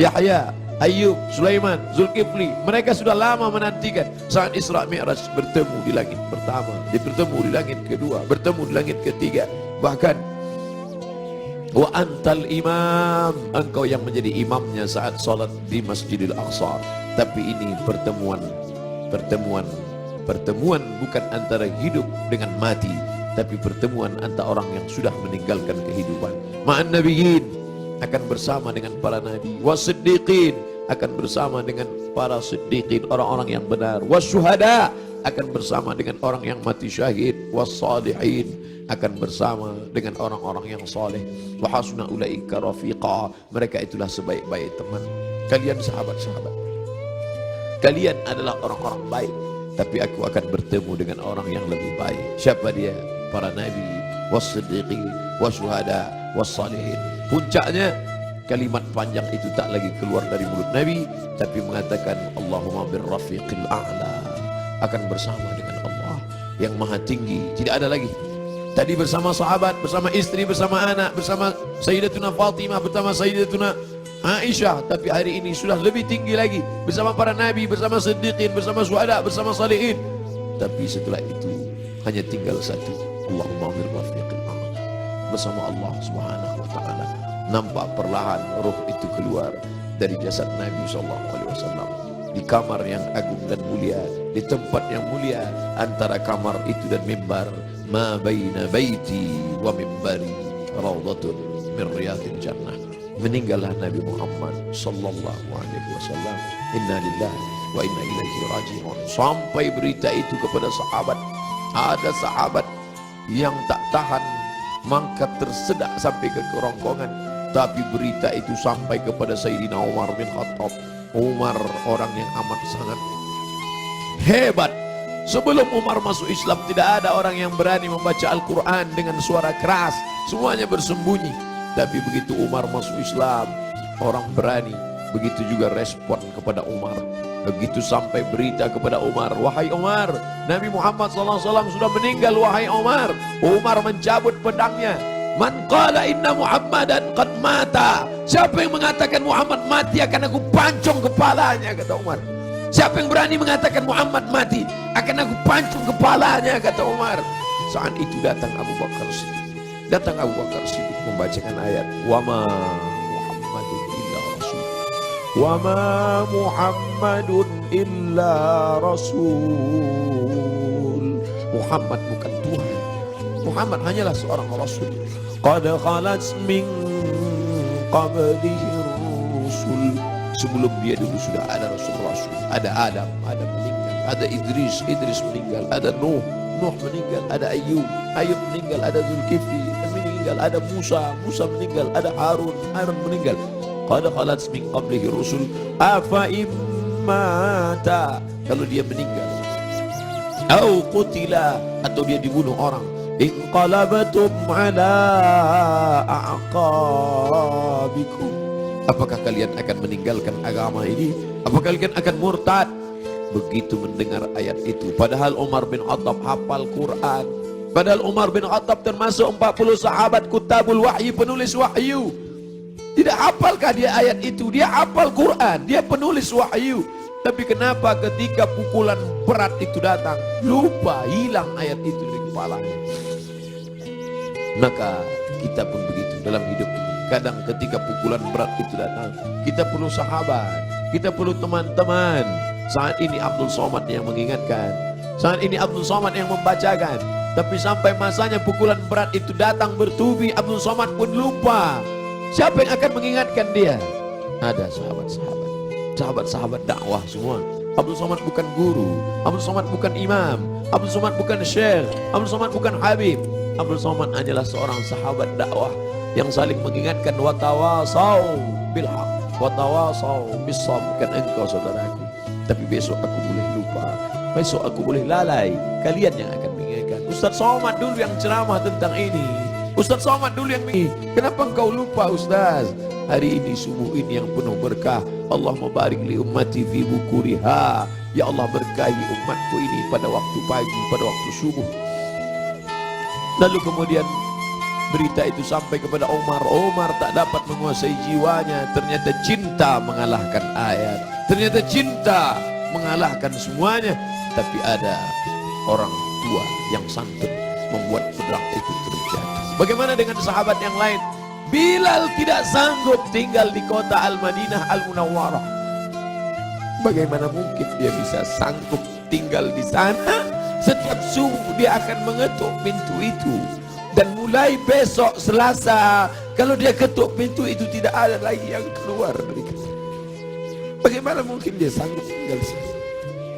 Yahya, Ayub, Sulaiman, Zulkifli. Mereka sudah lama menantikan saat Isra Mi'raj bertemu di langit pertama, bertemu di langit kedua, bertemu di langit ketiga. Bahkan wa antal imam, engkau yang menjadi imamnya saat salat di Masjidil Aqsa. Tapi ini pertemuan bukan antara hidup dengan mati, tapi pertemuan antara orang yang sudah meninggalkan kehidupan. Ma'an nabiyyin, akan bersama dengan para nabi. Was-siddiqin, akan bersama dengan para siddiqin, orang-orang yang benar. Was-syuhada, akan bersama dengan orang yang mati syahid. Was-salihin, akan bersama dengan orang-orang yang saleh. Wa hasuna ulaika rafiqa, mereka itulah sebaik-baik teman. Kalian sahabat-sahabat, kalian adalah orang-orang baik, tapi aku akan bertemu dengan orang yang lebih baik. Siapa dia? Para nabi, was-siddiqin, was-syuhada, was-salihin. Puncaknya kalimat panjang itu tak lagi keluar dari mulut Nabi, tapi mengatakan Allahumma birrafiqil a'la, akan bersama dengan Allah yang maha tinggi. Tidak ada lagi. Tadi bersama sahabat, bersama istri, bersama anak, bersama Sayyidatuna Fatimah, bersama Sayyidatuna Aisyah, tapi hari ini sudah lebih tinggi lagi, bersama para nabi, bersama siddiqin, bersama syuhada, bersama salihin. Tapi setelah itu hanya tinggal satu, Allahumma birrafiqil a'la, bersama Allah Subhanahu wa taala. Nampak perlahan roh itu keluar dari jasad Nabi SAW di kamar yang agung dan mulia, di tempat yang mulia. Antara kamar itu dan mimbar, ma baina baiti wa mimbari raudhatun min riyadil jannah. Meninggallah Nabi Muhammad sallallahu alaihi wasallam. Inna lillahi wa inna ilaihi raji'un. Sampai berita itu kepada sahabat, ada sahabat yang tak tahan mangkat tersedak sampai ke kerongkongan. Tapi berita itu sampai kepada Sayyidina Umar bin Khattab. Umar orang yang amat sangat hebat. Sebelum Umar masuk Islam, tidak ada orang yang berani membaca Al-Quran dengan suara keras. Semuanya bersembunyi. Tapi begitu Umar masuk Islam, orang berani. Begitu juga respon kepada Umar. Begitu sampai berita kepada Umar, wahai Umar, Nabi Muhammad SAW sudah meninggal, wahai Umar. Umar mencabut pedangnya. Man qala inna Muhammadan qad mata. Siapa yang mengatakan Muhammad mati, akan aku pancung kepalanya, kata Umar. Siapa yang berani mengatakan Muhammad mati, akan aku pancung kepalanya, kata Umar. Saat itu datang Abu Bakar Siddiq. Datang Abu Bakar Siddiq membacakan ayat wa ma Muhammadun illa rasul. Wa ma Muhammadun illa rasul. Muhammad bukan Tuhan. Muhammad hanyalah seorang rasul. Qad khalat min qablihi rusul. Sebelum dia dulu sudah ada rasul-rasul. Ada Adam meninggal. Ada Idris meninggal. Ada Nuh meninggal. Ada Ayub meninggal. Ada Zulkifli meninggal. Ada Musa meninggal. Ada Harun meninggal. Qad khalat min qablihi rusul afa immata, kalau dia meninggal, au qutila, atau dia dibunuh orang, inqalabatum ala a'qabikum. Apakah kalian akan meninggalkan agama ini? Apakah kalian akan murtad? Begitu mendengar ayat itu, padahal Umar bin Khattab hafal Quran, padahal Umar bin Khattab termasuk 40 sahabat kutabul wahyi, penulis wahyu. Tidak hafalkah dia ayat itu? Dia hafal Quran, dia penulis wahyu. Tapi kenapa ketika pukulan berat itu datang, lupa, hilang ayat itu dari kepalanya. Maka kita pun begitu dalam hidup ini. Kadang ketika pukulan berat itu datang, kita perlu sahabat, kita perlu teman-teman. Saat ini Abdul Somad yang mengingatkan, saat ini Abdul Somad yang membacakan. Tapi sampai masanya pukulan berat itu datang bertubi, Abdul Somad pun lupa. Siapa yang akan mengingatkan dia? Ada sahabat-sahabat, sahabat-sahabat dakwah semua. Abdul Somad bukan guru, Abdul Somad bukan imam, Abdul Somad bukan syekh, Abdul Somad bukan habib. Abdul Somad hanyalah seorang sahabat dakwah yang saling mengingatkan, watawasau bil haq, watawasau bis sabr. Kan engkau saudaraku, tapi besok aku boleh lupa, besok aku boleh lalai. Kalian yang akan mengingatkan. Ustaz Somad dulu yang ceramah tentang ini, Ustaz Somad dulu yang kenapa engkau lupa Ustaz? Hari ini subuh ini yang penuh berkah. Allah barik li ummati fi bukuriha. Ya Allah, berkahi umatku ini pada waktu pagi, pada waktu subuh. Lalu kemudian berita itu sampai kepada Umar. Umar tak dapat menguasai jiwanya. Ternyata cinta mengalahkan ayat, ternyata cinta mengalahkan semuanya. Tapi ada orang tua yang santun membuat pedang itu terjadi. Bagaimana dengan sahabat yang lain? Bilal tidak sanggup tinggal di kota Al-Madinah Al-Munawwarah. Bagaimana mungkin dia bisa sanggup tinggal di sana? Setiap subuh dia akan mengetuk pintu itu. Dan mulai besok Selasa, kalau dia ketuk pintu itu tidak ada lagi yang keluar dari sana. Bagaimana mungkin dia sanggup tinggal di sana?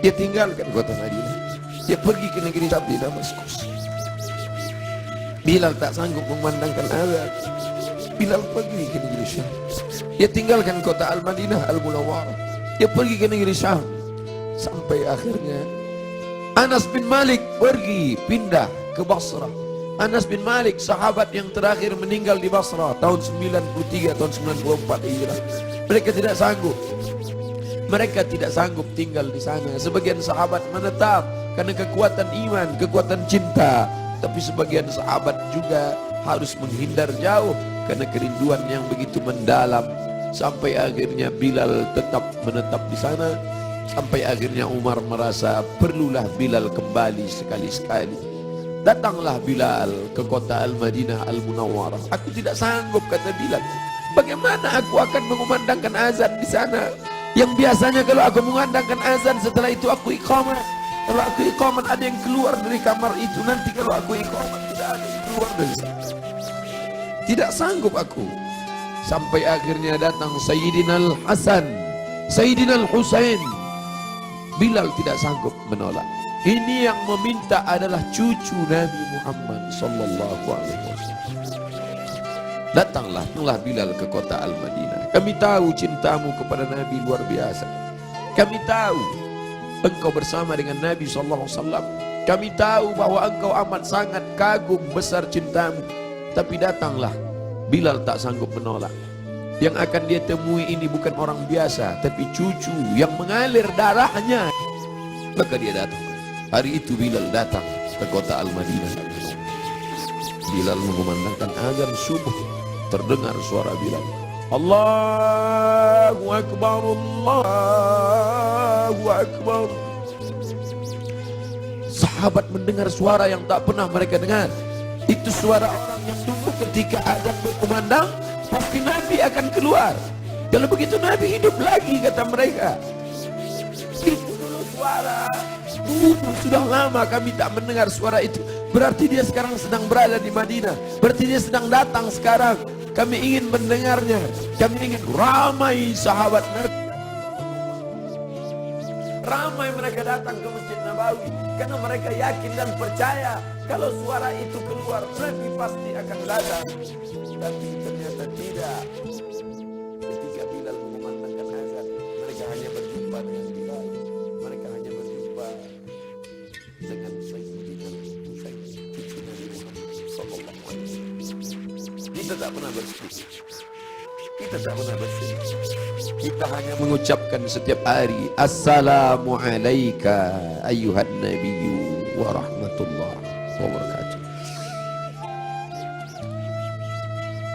Dia tinggalkan kota Madinah, dia pergi ke negeri Syam di Damaskus. Bilal tak sanggup memandangkan azan. Bilal pergi ke negeri Syam. Dia tinggalkan kota Al-Madinah Al-Munawwarah, dia pergi ke negeri Syam. Sampai akhirnya Anas bin Malik pergi pindah ke Basrah. Anas bin Malik, sahabat yang terakhir meninggal di Basrah tahun 93, tahun 94 Hijrah. Mereka tidak sanggup. Mereka tidak sanggup tinggal di sana. Sebagian sahabat menetap karena kekuatan iman, kekuatan cinta. Tapi sebagian sahabat juga harus menghindar jauh karena kerinduan yang begitu mendalam. Sampai akhirnya Bilal tetap menetap di sana. Sampai akhirnya Umar merasa perlulah Bilal kembali sekali-sekali. Datanglah Bilal ke kota Al-Madinah Al-Munawwarah. Aku tidak sanggup, kata Bilal. Bagaimana aku akan mengumandangkan azan di sana? Yang biasanya kalau aku mengumandangkan azan, setelah itu aku iqamah. Kalau aku iqamah ada yang keluar dari kamar itu. Nanti kalau aku iqamah tidak ada yang keluar dari sana. Tidak sanggup aku. Sampai akhirnya datang Sayyidina Al-Hasan, Sayyidina Al-Husain. Bilal tidak sanggup menolak. Ini yang meminta adalah cucu Nabi Muhammad sallallahu alaihi wasallam. Datanglah Bilal ke kota Al-Madinah. Kami tahu cintamu kepada Nabi luar biasa. Kami tahu engkau bersama dengan Nabi sallallahu alaihi wasallam. Kami tahu bahwa engkau amat sangat kagum besar cintamu. Tapi datanglah. Bilal tak sanggup menolak. Yang akan dia temui ini bukan orang biasa, tapi cucu yang mengalir darahnya. Maka dia datang. Hari itu Bilal datang ke kota Al-Madinah. Bilal mengumandangkan azan subuh. Terdengar suara Bilal, Allahu Akbar, Allahu Akbar. Sahabat mendengar suara yang tak pernah mereka dengar. Itu suara orang yang dulu ketika azan berkumandang pasti Nabi akan keluar. Kalau begitu Nabi hidup lagi, kata mereka. Itu dulu suara. Sudah lama kami tak mendengar suara itu. Berarti dia sekarang sedang berada di Madinah. Berarti dia sedang datang sekarang. Kami ingin mendengarnya. Kami ingin. Ramai sahabat Nabi, ramai mereka datang ke Masjid Nabawi karena mereka yakin dan percaya kalau suara itu keluar Nabi pasti akan datang. Tapi ternyata tidak. Ketika Bilal mengumandangkan azan, mereka hanya berjumpa dengan Bilal. Mereka hanya berjumpa dengan Sayyidina Husain, cucu Nabi Muhammad tak pernah bersedih. Kita tak pernah bersedih. Kita hanya mengucapkan setiap hari, Assalamu alayka ayyuhan nabiyyu wa rahmatullahi wa barakatuh.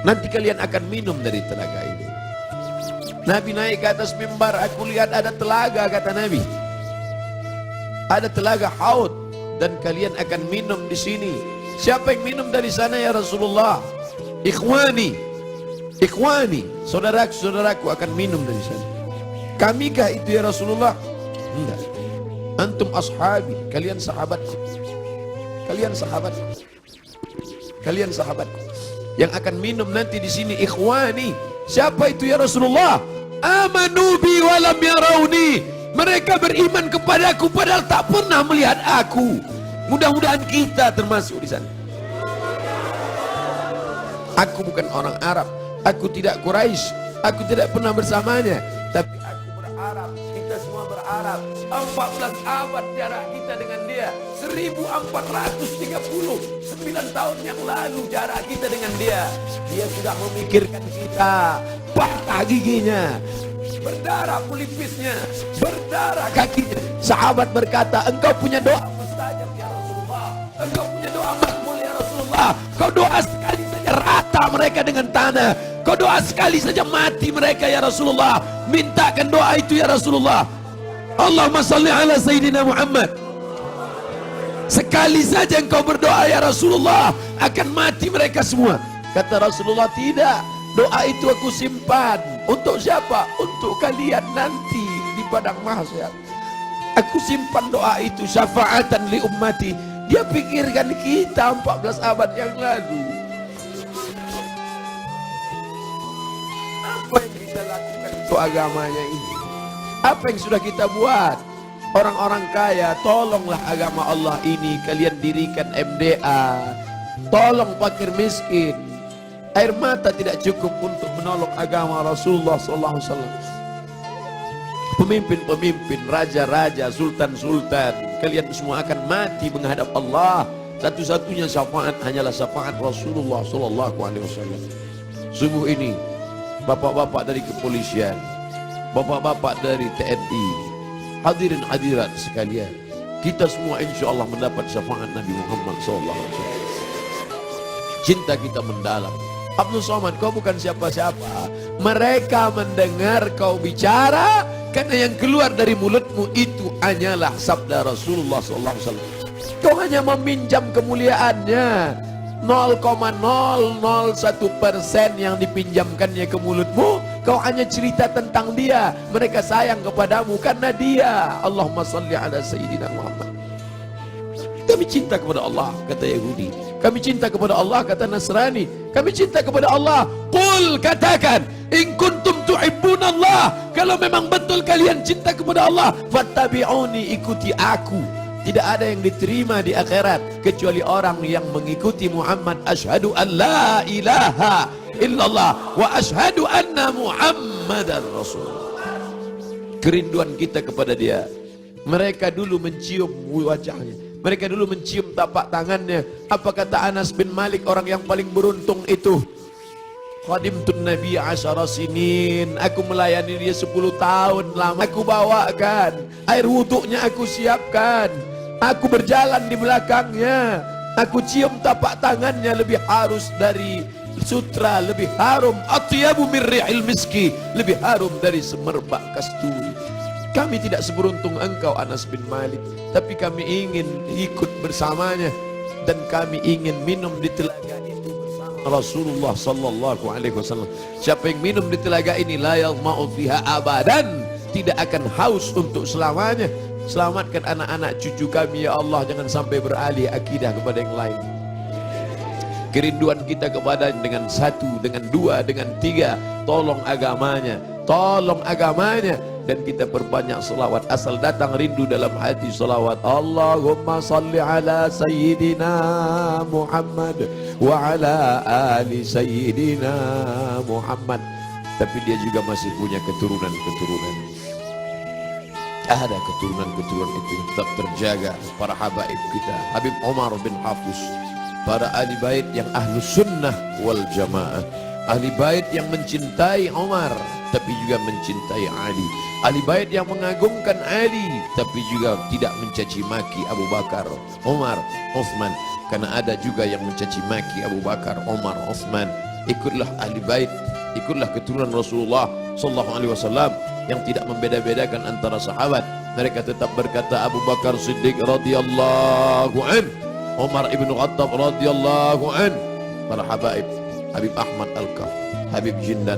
Nanti kalian akan minum dari telaga ini. Nabi naik ke atas mimbar, aku lihat ada telaga, kata Nabi. Ada telaga Haud dan kalian akan minum di sini. Siapa yang minum dari sana ya Rasulullah? Ikhwani, saudaraku akan minum dari sana. Kamikah itu ya Rasulullah? Enggak. Antum ashabi, kalian sahabatku. Kalian sahabatku. Yang akan minum nanti di sini ikhwani. Siapa itu ya Rasulullah? Amanu bi walam yarawni. Mereka beriman kepadaku padahal tak pernah melihat aku. Mudah-mudahan kita termasuk di sana. Aku bukan orang Arab, aku tidak Quraisy, aku tidak pernah bersamanya, tapi aku berharap, kita semua berharap 14 abad jarak kita dengan dia, 1439 tahun yang lalu jarak kita dengan dia. Dia sudah memikirkan kita, patah giginya, berdarah pelipisnya, berdarah kakinya. Sahabat berkata, engkau punya doa mustajab ya Rasulullah, engkau punya doa makbul ya Rasulullah. Kau doa sekali saja rata mereka dengan tanah, kau doa sekali saja mati mereka ya Rasulullah. Mintakan doa itu ya Rasulullah. Allahumma salli ala Sayyidina Muhammad. Sekali saja engkau berdoa ya Rasulullah, akan mati mereka semua. Kata Rasulullah, tidak, doa itu aku simpan. Untuk siapa? Untuk kalian nanti di padang mahsyar. Aku simpan doa itu syafaatan li ummati. Dia pikirkan kita 14 abad yang lalu. Apa yang kita lakukan untuk agamanya ini? Apa yang sudah kita buat? Orang-orang kaya, tolonglah agama Allah ini. Kalian dirikan MDA. Tolong fakir miskin. Air mata tidak cukup untuk menolong agama Rasulullah SAW. Pemimpin-pemimpin, raja-raja, sultan-sultan, kalian semua akan mati menghadap Allah. Satu-satunya syafaat hanyalah syafaat Rasulullah SAW. Subuh ini, bapak-bapak dari kepolisian, bapak-bapak dari TNI, hadirin hadirat sekalian, kita semua insya Allah mendapat syafaat Nabi Muhammad SAW. Cinta kita mendalam. Abdul Somad, kau bukan siapa-siapa. Mereka mendengar kau bicara karena yang keluar dari mulutmu itu hanyalah sabda Rasulullah SAW. Kau hanya meminjam kemuliaannya. 0,001% yang dipinjamkannya ke mulutmu. Kau hanya cerita tentang dia. Mereka sayang kepadamu karena dia. Allahumma salli ala Sayyidina Muhammad. Kami cinta kepada Allah, kata Yahudi. Kami cinta kepada Allah, kata Nasrani. Kami cinta kepada Allah. Qul, katakan, in kuntum tuhibbunallah. Kalau memang betul kalian cinta kepada Allah, fattabi'uni, ikuti aku. Tidak ada yang diterima di akhirat kecuali orang yang mengikuti Muhammad. Asyhadu an la ilaha illallah wa asyhadu anna Muhammadan Rasulullah. Kerinduan kita kepada dia. Mereka dulu mencium wajahnya, mereka dulu mencium tapak tangannya. Apa kata Anas bin Malik, orang yang paling beruntung itu? Khadimtun Nabi 10 sinin. Aku melayani dia 10 tahun lama. Aku bawakan air wuduknya, aku siapkan. Aku berjalan di belakangnya. Aku cium tapak tangannya, lebih harus dari sutra, lebih harum. Atyabu min ri'il miski, lebih harum dari semerbak kasturi. Kami tidak seberuntung engkau Anas bin Malik, tapi kami ingin ikut bersamanya dan kami ingin minum di telaga itu bersama Rasulullah sallallahu alaihi wasallam. Siapa yang minum di telaga ini la yadma'u fiha abadan, tidak akan haus untuk selamanya. Selamatkan anak-anak cucu kami ya Allah, jangan sampai beralih akidah kepada yang lain. Kerinduan kita kepada dengan 1, dengan 2, dengan 3, tolong agamanya, tolong agamanya. Dan kita perbanyak selawat. Asal datang rindu dalam hati selawat. Allahumma salli ala Sayyidina Muhammad wa ala ali Sayyidina Muhammad. Tapi dia juga masih punya keturunan-keturunan. Ada keturunan-keturunan itu tetap terjaga. Para habaib kita, Habib Omar bin Hafiz, para ahli bait yang ahlus sunnah wal jamaah, ahli bait yang mencintai Umar tapi juga mencintai Ali, ahli bait yang mengagungkan Ali tapi juga tidak mencaci maki Abu Bakar, Umar, Uthman. Karena ada juga yang mencaci maki Abu Bakar, Umar, Uthman. Ikutlah ahli bait, ikutlah keturunan Rasulullah sallallahu alaihi wasallam yang tidak membeda-bedakan antara sahabat. Mereka tetap berkata Abu Bakar Siddiq radhiyallahu an, Umar ibn Khattab radhiyallahu an. Para habaib, Habib Ahmad Al-Kaf, Habib Jindan,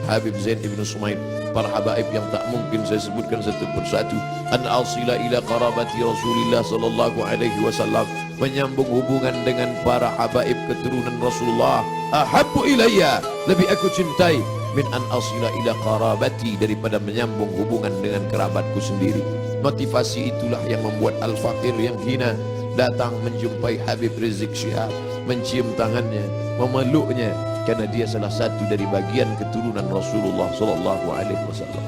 Habib Zain ibn Sumaid, para habaib yang tak mungkin saya sebutkan satu persatu. An asila ila qarabati Rasulillah sallallahu alaihi wasallam, menyambung hubungan dengan para habaib keturunan Rasulullah. Ahabbu ilayya, lebih aku cintai min an asila ila qarabati, daripada menyambung hubungan dengan kerabatku sendiri. Motivasi itulah yang membuat al-fakir yang hina datang menjumpai Habib Rizik Syihab, mencium tangannya, memeluknya, karena dia salah satu dari bagian keturunan Rasulullah sallallahu alaihi wasallam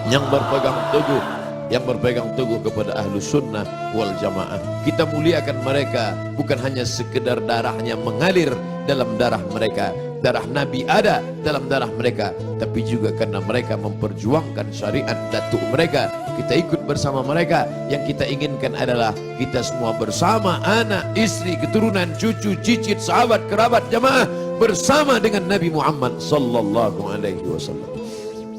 yang berpegang teguh kepada ahlus sunnah wal jamaah. Kita muliakan mereka bukan hanya sekedar darahnya mengalir dalam darah mereka, darah Nabi ada dalam darah mereka, tapi juga karena mereka memperjuangkan syariat datuk mereka. Kita ikut bersama mereka. Yang kita inginkan adalah kita semua bersama, anak, istri, keturunan, cucu, cicit, sahabat, kerabat, jamaah, bersama dengan Nabi Muhammad sallallahu alaihi wasallam.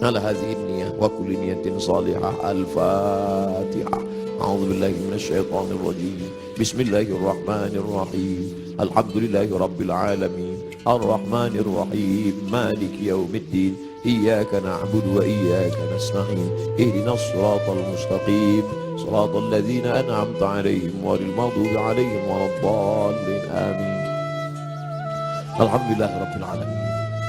Ala hadhihi niyyah wa kulli niyatin salihah. Al-Fatihah. A'udzu billahi minasyaitonir rajim. Bismillahirrahmanirrahim. Alhamdulillahi rabbil alamin. Ar-Rahmanir Rahim. Maliki yaumiddin. Iyyaka na'budu wa iyyaka nasta'in. Ihdinas siratal mustaqim. Siratal ladzina an'amta 'alaihim ghairil maghdubi 'alaihim waladdallin. Amin. Alhamdulillahi rabbil alamin.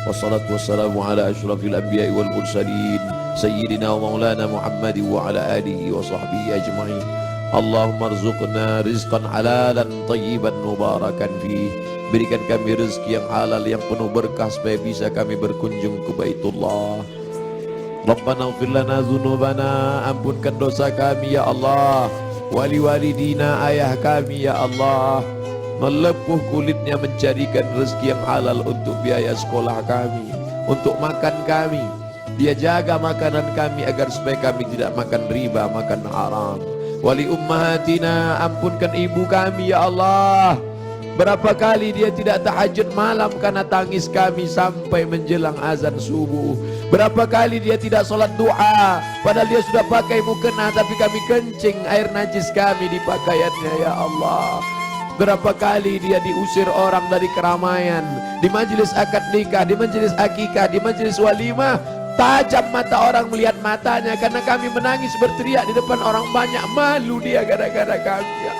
Wassalatu wassalamu ala asyrafil anbiya'i wal mursalin sayyidina wa maulana Muhammad wa ala alihi wa sahbihi ajma'in. Allahumma arzuqna rizqan halalan tayyiban mubarakan fih. Berikan kami rezeki yang halal yang penuh berkah supaya bisa kami berkunjung ke Baitullah. Rabbana ighfir lana dzunubana, ampunkan dosa kami ya Allah. Wali walidina, ayah kami ya Allah. Melepuh kulitnya mencarikan rezeki yang halal untuk biaya sekolah kami, untuk makan kami. Dia jaga makanan kami agar supaya kami tidak makan riba, makan haram. Wali ummahatina, ampunkan ibu kami ya Allah. Berapa kali dia tidak tahajud malam karena tangis kami sampai menjelang azan subuh. Berapa kali dia tidak sholat duha padahal dia sudah pakai mukena, tapi kami kencing air najis kami di pakaiannya ya Allah. Berapa kali dia diusir orang dari keramaian, di majelis akad nikah, di majelis akikah, di majelis walimah. Tajam mata orang melihat matanya karena kami menangis berteriak di depan orang banyak. Malu dia gara-gara kami ya.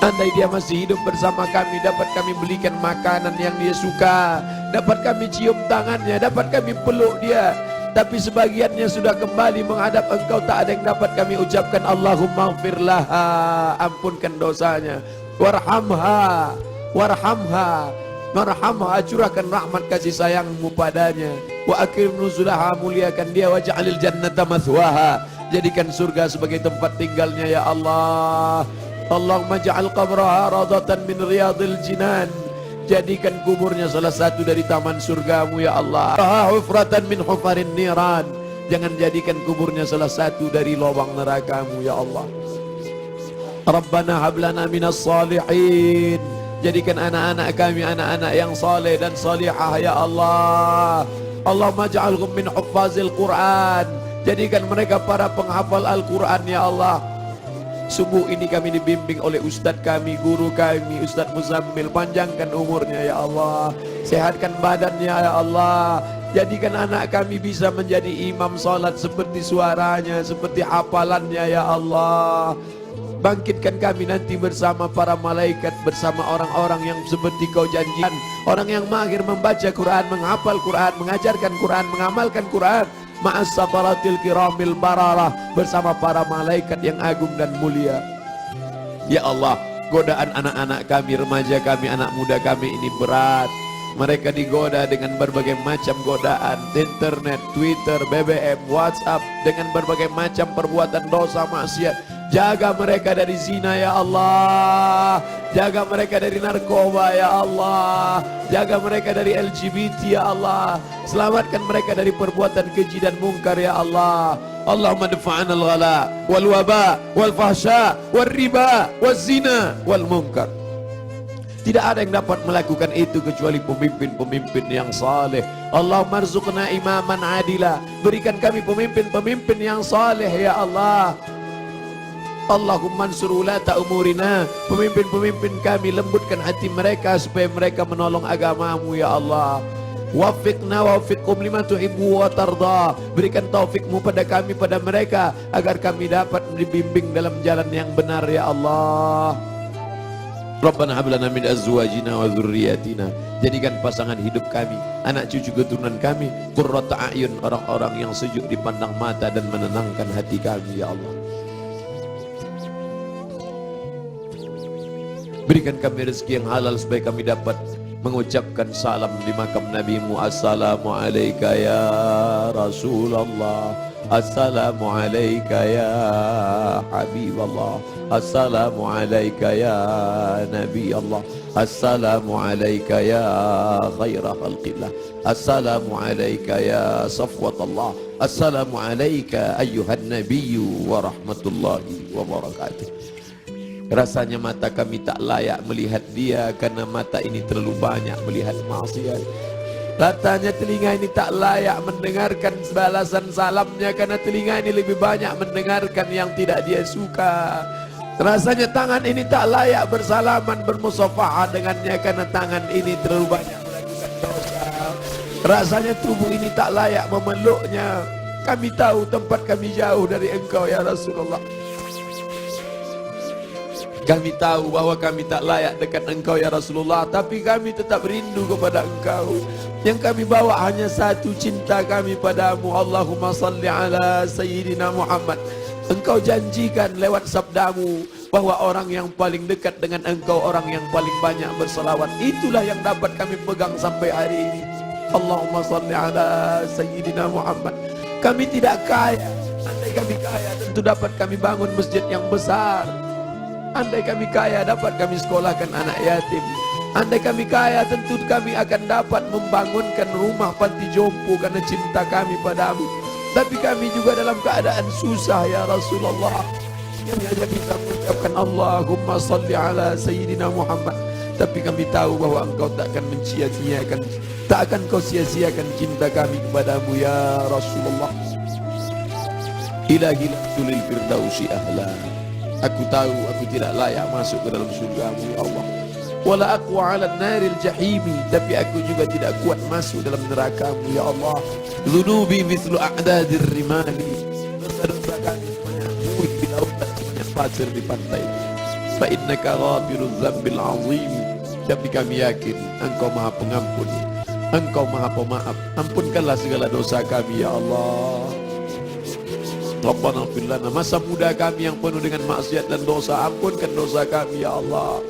Andai dia masih hidup bersama kami, dapat kami belikan makanan yang dia suka, dapat kami cium tangannya, dapat kami peluk dia. Tapi sebagiannya sudah kembali menghadap engkau, tak ada yang dapat kami ucapkan Allahumma ighfir laha, ampunkan dosanya, warhamha, warhamha, marhamha, curahkan rahmat kasih sayangmu padanya, wa akrim nuzulaha, muliakan dia, waj'alil jannata mathwaha, jadikan surga sebagai tempat tinggalnya ya Allah. Allahumma ja'al qabraha radatan min riyadil jinan, jadikan kuburnya salah satu dari taman surgamu ya Allah. Hufratan min hufarin niran, jangan jadikan kuburnya salah satu dari lubang nerakamu ya Allah. Rabbana hablana minas salihin, jadikan anak-anak kami anak-anak yang saleh dan salihah ya Allah. Allahumma ja'alhum min huffazil Quran, jadikan mereka para penghafal Al-Quran ya Allah. Subuh ini kami dibimbing oleh Ustadz kami, guru kami, Ustadz Muzammil. Panjangkan umurnya ya Allah, sehatkan badannya ya Allah. Jadikan anak kami bisa menjadi imam salat seperti suaranya, seperti hafalannya ya Allah. Bangkitkan kami nanti bersama para malaikat, bersama orang-orang yang seperti kau janjikan, orang yang mahir membaca Quran, menghafal Quran, mengajarkan Quran, mengamalkan Quran, ma'as safaratil kiramil bararah, bersama para malaikat yang agung dan mulia. Ya Allah, godaan anak-anak kami, remaja kami, anak muda kami ini berat. Mereka digoda dengan berbagai macam godaan, internet, Twitter, BBM, WhatsApp, dengan berbagai macam perbuatan dosa maksiat. Jaga mereka dari zina ya Allah. Jaga mereka dari narkoba ya Allah. Jaga mereka dari LGBT ya Allah. Selamatkan mereka dari perbuatan keji dan mungkar ya Allah. Allahumma dafa'ana al-ghala wal waba wal fahsya wal riba wal zina wal munkar. Tidak ada yang dapat melakukan itu kecuali pemimpin-pemimpin yang saleh. Allahumma arzuqna imaman adila. Berikan kami pemimpin-pemimpin yang saleh ya Allah. Allahumma ansur ulata umurina. Pemimpin-pemimpin kami, lembutkan hati mereka supaya mereka menolong agamamu ya Allah. Wafiqna wafiqkum lima tuhibbu wa tarda. Berikan taufikmu pada kami, pada mereka, agar kami dapat dibimbing dalam jalan yang benar ya Allah. Rabbana hab lana min azwajina wa dzurriyyatina. Jadikan pasangan hidup kami, anak cucu keturunan kami, qurrata a'yun, orang-orang yang sejuk dipandang mata dan menenangkan hati kami ya Allah. Berikan kami rezeki yang halal supaya kami dapat mengucapkan salam di makam Nabi-Mu. Assalamualaikum ya Rasulullah. Assalamualaikum ya Habiballah. Assalamualaikum ya Nabi Allah. Assalamualaikum ya khaira khalqillah. Assalamualaikum ya safwatullah. Assalamualaikum ayyuhan nabiyyu wa rahmatullahi wa barakatuh. Rasanya mata kami tak layak melihat dia karena mata ini terlalu banyak melihat maksiat. Rasanya telinga ini tak layak mendengarkan balasan salamnya karena telinga ini lebih banyak mendengarkan yang tidak dia suka. Rasanya tangan ini tak layak bersalaman bermusafahah dengannya karena tangan ini terlalu banyak melakukan dosa. Rasanya tubuh ini tak layak memeluknya. Kami tahu tempat kami jauh dari Engkau ya Rasulullah. Kami tahu bahwa kami tak layak dekat Engkau ya Rasulullah, tapi kami tetap rindu kepada Engkau. Yang kami bawa hanya satu, cinta kami padamu. Allahumma salli ala Sayyidina Muhammad. Engkau janjikan lewat sabdamu bahwa orang yang paling dekat dengan Engkau, orang yang paling banyak bersalawat. Itulah yang dapat kami pegang sampai hari ini. Allahumma salli ala Sayyidina Muhammad. Kami tidak kaya. Andai kami kaya tentu dapat kami bangun masjid yang besar. Andai kami kaya dapat kami sekolahkan anak yatim. Andai kami kaya tentu kami akan dapat membangunkan rumah panti jompo karena cinta kami padamu. Tapi kami juga dalam keadaan susah ya Rasulullah. Kami hanya bisa mengucapkan Allahumma salli ala Sayyidina Muhammad. Tapi kami tahu bahwa Engkau tak akan mencia-ciakan, tak akan Kau sia-siakan cinta kami kepadamu ya Rasulullah. Ilahi tulil firdausi ahla. Aku tahu aku tidak layak masuk ke dalam surgamu ya Allah. Wala aqwa 'ala naril jahimi, tapi aku juga tidak kuat masuk dalam nerakamu ya Allah. Dzunubi mithlu a'dadir rimali. Dosa-dosa kami sebanyak buih di lautan, sebanyak pasir di pantai. Fa innaka ghafirudz dzambil 'azim. Tapi kami yakin Engkau Maha Pengampun, Engkau Maha Pemaaf. Ampunkanlah segala dosa kami ya Allah. Rabbana ighfir lana, masa muda kami yang penuh dengan maksiat dan dosa, ampunkan dosa kami ya Allah.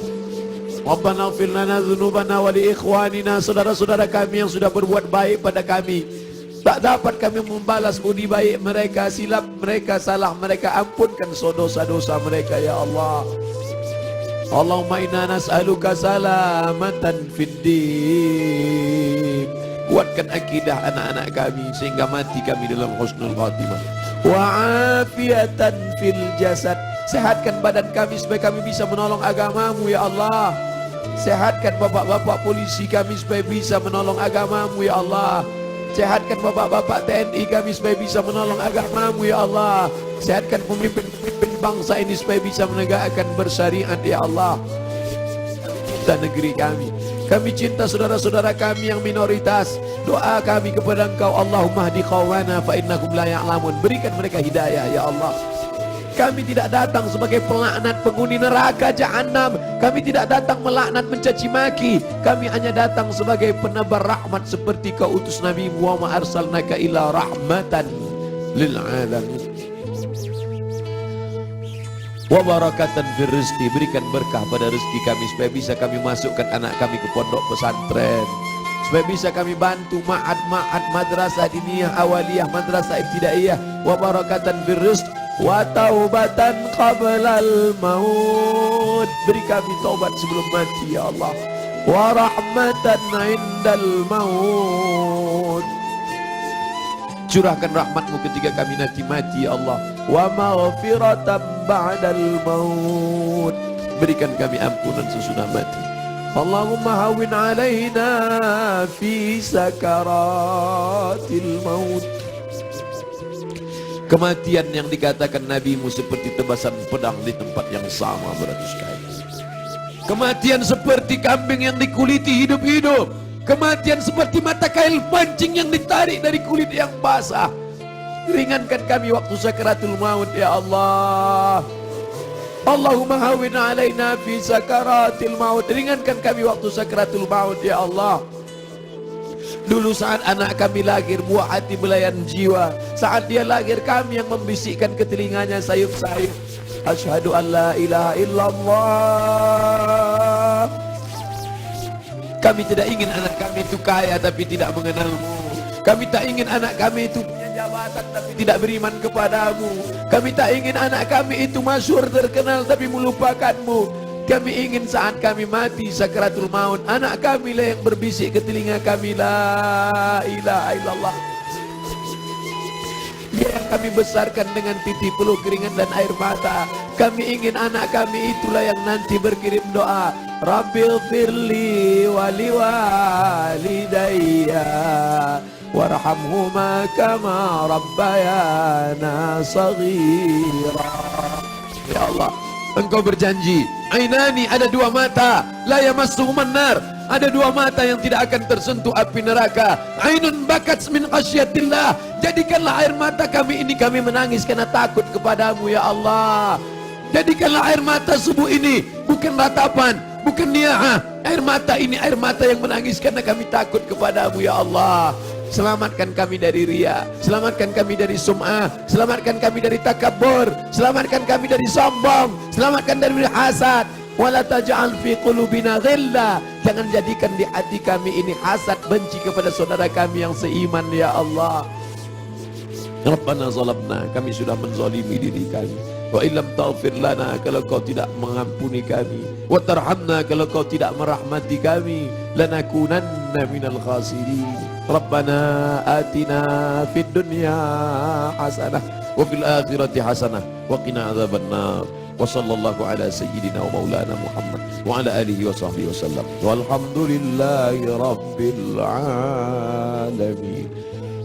Rabbana ighfir lana dzunubana wa li ikhwanina, saudara-saudara kami yang sudah berbuat baik pada kami, tak dapat kami membalas budi baik mereka, silap mereka, salah mereka, ampunkan dosa-dosa mereka ya Allah. Allahumma inna nas'aluka salamatan fid din. Kuatkan akidah anak-anak kami sehingga mati kami dalam husnul khatimah. Wa afiatan fil jasad. Sehatkan badan kami supaya kami bisa menolong agamamu ya Allah. Sehatkan bapak-bapak polisi kami supaya bisa menolong agamamu ya Allah. Sehatkan bapak-bapak TNI kami supaya bisa menolong agamamu ya Allah. Sehatkan pemimpin-pemimpin bangsa ini supaya bisa menegakkan bersyariat ya Allah. Cinta negeri kami, kami cinta saudara-saudara kami yang minoritas. Doa kami kepada Engkau, Allahumma hdi qawwana fa innahum la ya'lamun. Berikan mereka hidayah ya Allah. Kami tidak datang sebagai pelaknat penghuni neraka jahanam. Kami tidak datang melaknat mencaci maki. Kami hanya datang sebagai penebar rahmat seperti Kau utus Nabi wa ma arsalnaka illa rahmatan lil alamin. Wa barakatan fir rizqi, berikan berkah pada rezeki kami supaya bisa kami masukkan anak kami ke pondok pesantren, supaya bisa kami bantu ma'ad madrasah diniyah awaliyah, madrasah ibtidaiyah. Wa barakatan fir rizq, wa taubatan qablal maut. Beri kami taubat sebelum mati ya Allah. Wa rahmatan indal maut. Curahkan rahmatmu ketika kami nanti mati ya Allah. Wa maghfiratan ba'dal maut. Berikan kami ampunan sesudah mati. Allahumma hawwin alaina fi sakaratil maut. Kematian yang dikatakan Nabimu seperti tebasan pedang di tempat yang sama beratus kali. Kematian seperti kambing yang dikuliti hidup-hidup. Kematian seperti mata kail pancing yang ditarik dari kulit yang basah. Ringankan kami waktu sakaratul maut ya Allah. Allahumma hawwin alaina fi sakaratil maut. Ringankan kami waktu sakaratul maut ya Allah. Dulu saat anak kami lahir, buah hati belayan jiwa. Saat dia lahir, kami yang membisikkan ke telinganya sayup-sayup, asyhadu an la ilaha illallah. Kami tidak ingin anak kami itu kaya tapi tidak mengenalmu. Kami tak ingin anak kami itu punya jabatan tapi tidak beriman kepadamu. Kami tak ingin anak kami itu masyhur terkenal tapi melupakanmu. Kami ingin saat kami mati sakaratul maut, anak kami lah yang berbisik ke telinga kami, la ilaha illallah. Dia yang kami besarkan dengan titih peluh keringat dan air mata. Kami ingin anak kami itulah yang nanti berkirim doa, Rabbil firli wali walidayya warhamhuma kama rabbayana saghira. Ya Allah, Engkau berjanji, ainani, ada dua mata, la yamassuhuman nar, ada dua mata yang tidak akan tersentuh api neraka. Ainun bakat min khasyatillah, jadikanlah air mata kami ini kami menangis karena takut kepadamu ya Allah. Jadikanlah air mata subuh ini bukan ratapan, bukan ni'ah. Air mata ini air mata yang menangis karena kami takut kepadamu ya Allah. Selamatkan kami dari riya, selamatkan kami dari sum'ah, selamatkan kami dari takabur, selamatkan kami dari sombong, selamatkan dari hasad. Wala taj'al fi qulubina ghilla, jangan jadikan di hati kami ini hasad, benci kepada saudara kami yang seiman ya Allah. Rabbana zalamna, kami sudah menzalimi diri kami. Wa illam taghfir lana, kalau kau tidak mengampuni kami, wa tarhamna, kalau kau tidak merahmati kami, lanakunanna minal khasirin. Rabbana atina fid dunya hasanah wa fil akhirati hasanah wa qina adzabannar. Wa sallallahu ala sayyidina wa maulana Muhammad wa ala alihi wa sahbihi wasallam. Walhamdulillahi rabbil alamin.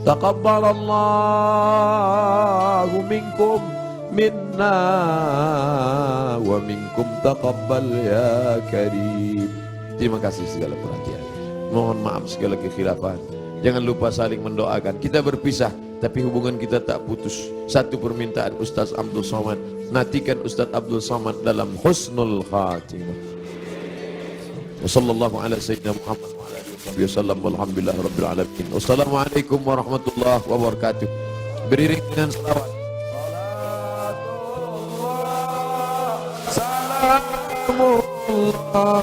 Taqabbalallahu minkum minna wa minkum taqabbal ya karim. Terima kasih segala perhatian. Mohon maaf segala kekhilafan. Jangan lupa saling mendoakan. Kita berpisah tapi hubungan kita tak putus. Satu permintaan Ustaz Abdul Somad, nantikan Ustaz Abdul Somad dalam husnul khatimah. Wassallallahu ala sayyidina Muhammad wa ala alihi wasallam walhamdulillahi rabbil alamin. Wassalamualaikum warahmatullahi wabarakatuh. Beriring dengan selawat. Salamullah